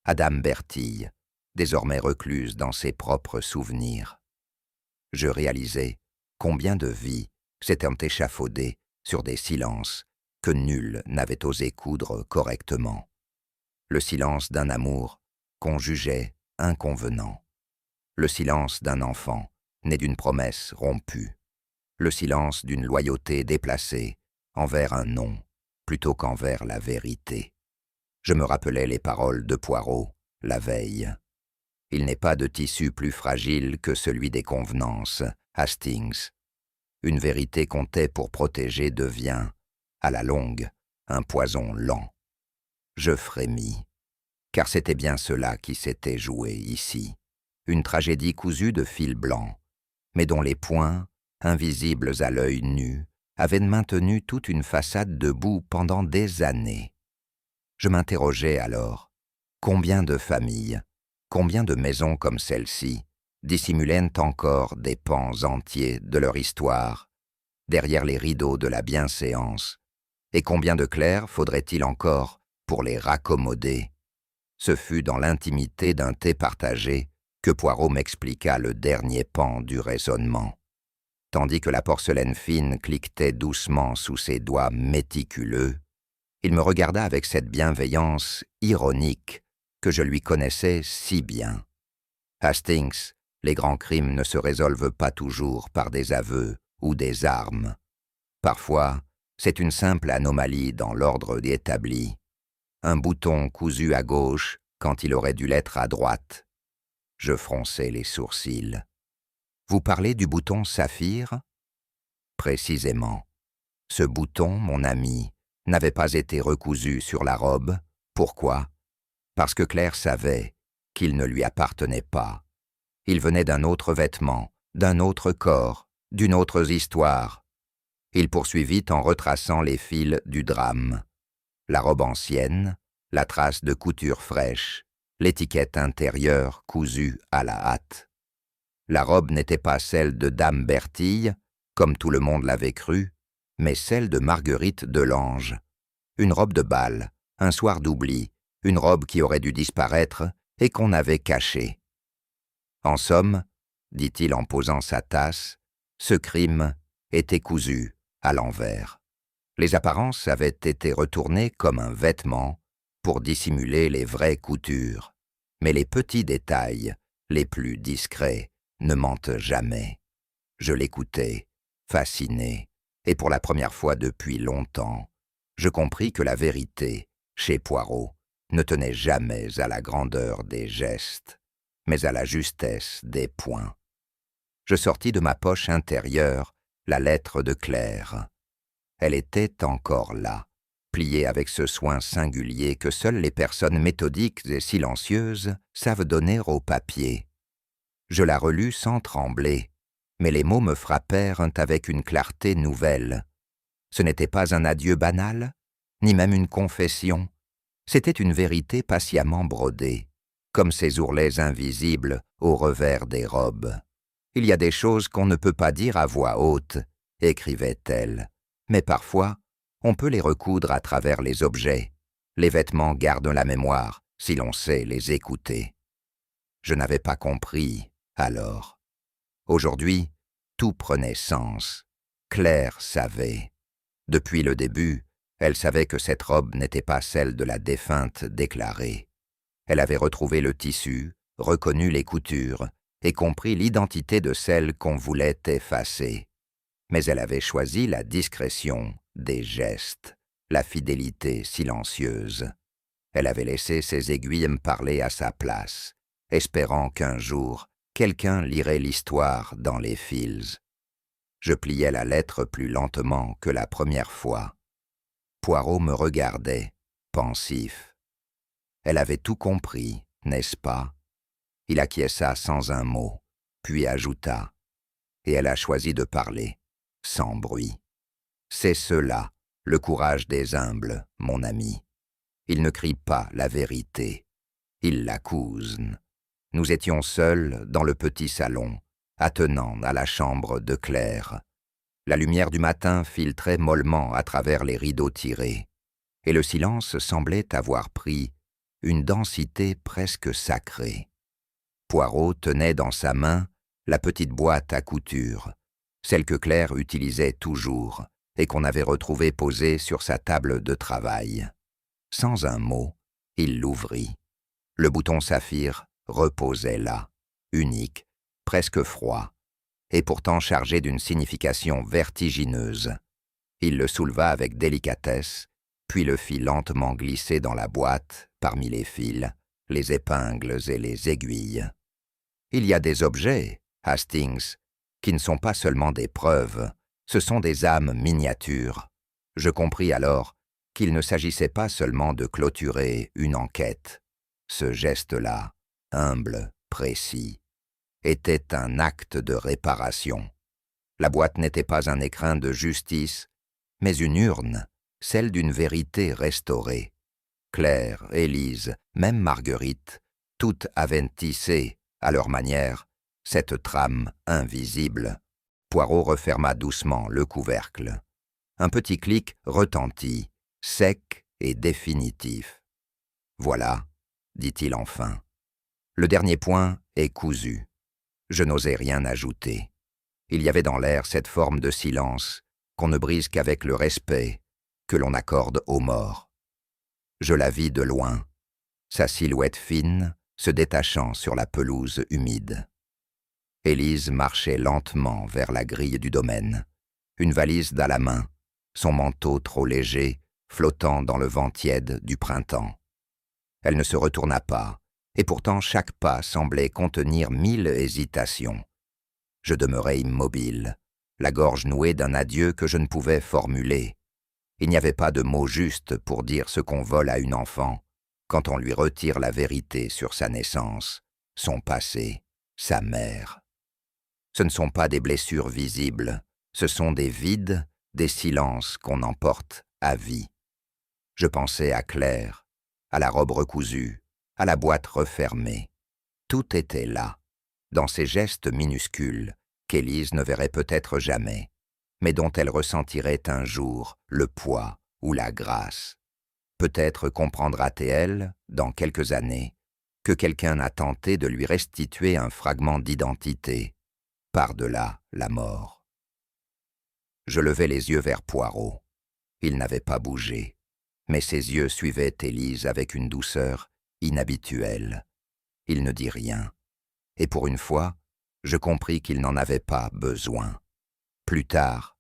à Dame Bertille, désormais recluse dans ses propres souvenirs. Je réalisais combien de vies s'étaient échafaudées sur des silences que nul n'avait osé coudre correctement. Le silence d'un amour qu'on jugeait inconvenant. Le silence d'un enfant né d'une promesse rompue. Le silence d'une loyauté déplacée envers un non plutôt qu'envers la vérité. Je me rappelais les paroles de Poirot, la veille. Il n'est pas de tissu plus fragile que celui des convenances, Hastings. Une vérité comptée pour protéger devient, à la longue, un poison lent. Je frémis, car c'était bien cela qui s'était joué ici. Une tragédie cousue de fil blanc, mais dont les points, invisibles à l'œil nu, avaient maintenu toute une façade debout pendant des années. Je m'interrogeais alors, combien de familles, combien de maisons comme celle-ci dissimulaient encore des pans entiers de leur histoire, derrière les rideaux de la bienséance, et combien de clercs faudrait-il encore pour les raccommoder? Ce fut dans l'intimité d'un thé partagé que Poirot m'expliqua le dernier pan du raisonnement. Tandis que la porcelaine fine cliquetait doucement sous ses doigts méticuleux, il me regarda avec cette bienveillance ironique que je lui connaissais si bien. Hastings, les grands crimes ne se résolvent pas toujours par des aveux ou des armes. Parfois, c'est une simple anomalie dans l'ordre établi. Un bouton cousu à gauche quand il aurait dû l'être à droite. Je fronçai les sourcils. Vous parlez du bouton saphir? Précisément. Ce bouton, mon ami, n'avait pas été recousu sur la robe. Pourquoi? Parce que Claire savait qu'il ne lui appartenait pas. Il venait d'un autre vêtement, d'un autre corps, d'une autre histoire. Il poursuivit en retraçant les fils du drame. La robe ancienne, la trace de couture fraîche, l'étiquette intérieure cousue à la hâte. La robe n'était pas celle de Dame Bertille, comme tout le monde l'avait cru, mais celle de Marguerite Delange. Une robe de bal, un soir d'oubli, une robe qui aurait dû disparaître et qu'on avait cachée. En somme, dit-il en posant sa tasse, ce crime était cousu à l'envers. Les apparences avaient été retournées comme un vêtement pour dissimuler les vraies coutures. Mais les petits détails, les plus discrets, ne mentent jamais. Je l'écoutais, fasciné, et pour la première fois depuis longtemps, je compris que la vérité, chez Poirot, ne tenait jamais à la grandeur des gestes, mais à la justesse des points. Je sortis de ma poche intérieure la lettre de Claire. Elle était encore là, pliée avec ce soin singulier que seules les personnes méthodiques et silencieuses savent donner au papier. Je la relus sans trembler, mais les mots me frappèrent avec une clarté nouvelle. Ce n'était pas un adieu banal, ni même une confession. C'était une vérité patiemment brodée, comme ces ourlets invisibles au revers des robes. Il y a des choses qu'on ne peut pas dire à voix haute, écrivait-elle, mais parfois, on peut les recoudre à travers les objets. Les vêtements gardent la mémoire, si l'on sait les écouter. Je n'avais pas compris, alors. Aujourd'hui, tout prenait sens. Claire savait. Depuis le début, elle savait que cette robe n'était pas celle de la défunte déclarée. Elle avait retrouvé le tissu, reconnu les coutures et compris l'identité de celle qu'on voulait effacer. Mais elle avait choisi la discrétion des gestes, la fidélité silencieuse. Elle avait laissé ses aiguilles me parler à sa place, espérant qu'un jour, quelqu'un lirait l'histoire dans les fils. Je pliai la lettre plus lentement que la première fois. Poirot me regardait, pensif. Elle avait tout compris, n'est-ce pas? Il acquiesça sans un mot, puis ajouta. Et elle a choisi de parler, sans bruit. C'est cela, le courage des humbles, mon ami. Ils ne crient pas la vérité, ils l'accusent. Nous étions seuls dans le petit salon, attenant à la chambre de Claire. La lumière du matin filtrait mollement à travers les rideaux tirés, et le silence semblait avoir pris une densité presque sacrée. Poirot tenait dans sa main la petite boîte à couture, celle que Claire utilisait toujours et qu'on avait retrouvée posée sur sa table de travail. Sans un mot, il l'ouvrit. Le bouton saphir reposait là, unique, presque froid, et pourtant chargé d'une signification vertigineuse. Il le souleva avec délicatesse, puis le fit lentement glisser dans la boîte, parmi les fils, les épingles et les aiguilles. Il y a des objets, Hastings, qui ne sont pas seulement des preuves, ce sont des âmes miniatures. Je compris alors qu'il ne s'agissait pas seulement de clôturer une enquête. Ce geste-là, humble, précis, était un acte de réparation. La boîte n'était pas un écrin de justice, mais une urne, celle d'une vérité restaurée. Claire, Élise, même Marguerite, toutes avaient tissé, à leur manière, cette trame invisible. Poirot referma doucement le couvercle. Un petit clic retentit, sec et définitif. « Voilà, dit-il enfin. Le dernier point est cousu. » Je n'osais rien ajouter. Il y avait dans l'air cette forme de silence qu'on ne brise qu'avec le respect que l'on accorde aux morts. Je la vis de loin, sa silhouette fine se détachant sur la pelouse humide. Élise marchait lentement vers la grille du domaine, une valise à la main, son manteau trop léger flottant dans le vent tiède du printemps. Elle ne se retourna pas, et pourtant chaque pas semblait contenir 1000 hésitations. Je demeurai immobile, la gorge nouée d'un adieu que je ne pouvais formuler. Il n'y avait pas de mots justes pour dire ce qu'on vole à une enfant quand on lui retire la vérité sur sa naissance, son passé, sa mère. Ce ne sont pas des blessures visibles, ce sont des vides, des silences qu'on emporte à vie. Je pensais à Claire, à la robe recousue, à la boîte refermée. Tout était là, dans ces gestes minuscules qu'Élise ne verrait peut-être jamais, mais dont elle ressentirait un jour le poids ou la grâce. Peut-être comprendra-t-elle, dans quelques années, que quelqu'un a tenté de lui restituer un fragment d'identité, par-delà la mort. Je levai les yeux vers Poirot. Il n'avait pas bougé, mais ses yeux suivaient Élise avec une douceur inhabituelle. Il ne dit rien, et pour une fois, je compris qu'il n'en avait pas besoin. Plus tard,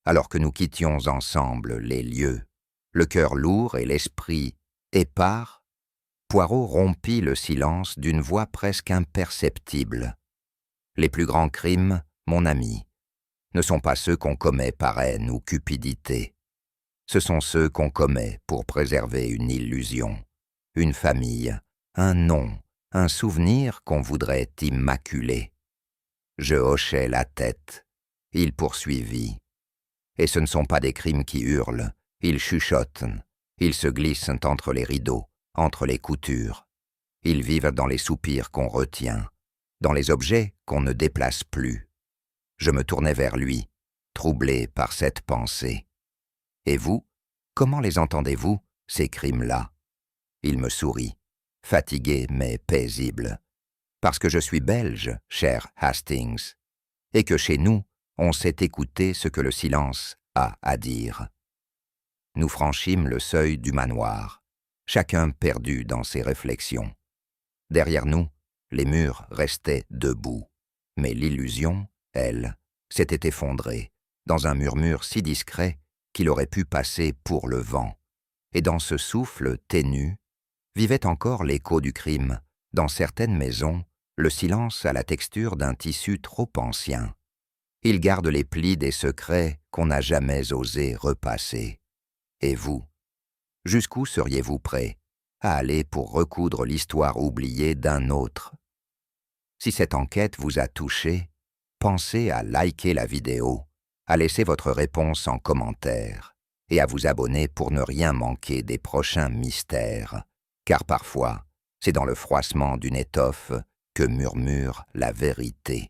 alors que nous quittions ensemble les lieux, le cœur lourd et l'esprit épars, Poirot rompit le silence d'une voix presque imperceptible. Les plus grands crimes, mon ami, ne sont pas ceux qu'on commet par haine ou cupidité. Ce sont ceux qu'on commet pour préserver une illusion, une famille, un nom, un souvenir qu'on voudrait immaculer. Je hochai la tête. Il poursuivit. Et ce ne sont pas des crimes qui hurlent, ils chuchotent, ils se glissent entre les rideaux, entre les coutures. Ils vivent dans les soupirs qu'on retient, dans les objets qu'on ne déplace plus. Je me tournai vers lui, troublé par cette pensée. Et vous, comment les entendez-vous, ces crimes-là? Il me sourit, fatigué mais paisible. Parce que je suis belge, cher Hastings, et que chez nous, on sait écouter ce que le silence a à dire. Nous franchîmes le seuil du manoir, chacun perdu dans ses réflexions. Derrière nous, les murs restaient debout, mais l'illusion, elle, s'était effondrée dans un murmure si discret qu'il aurait pu passer pour le vent, et dans ce souffle ténu, vivait encore l'écho du crime. Dans certaines maisons, le silence a la texture d'un tissu trop ancien. Il garde les plis des secrets qu'on n'a jamais osé repasser. Et vous, jusqu'où seriez-vous prêt à aller pour recoudre l'histoire oubliée d'un autre? Si cette enquête vous a touché, pensez à liker la vidéo, à laisser votre réponse en commentaire et à vous abonner pour ne rien manquer des prochains mystères, car parfois, c'est dans le froissement d'une étoffe que murmure la vérité.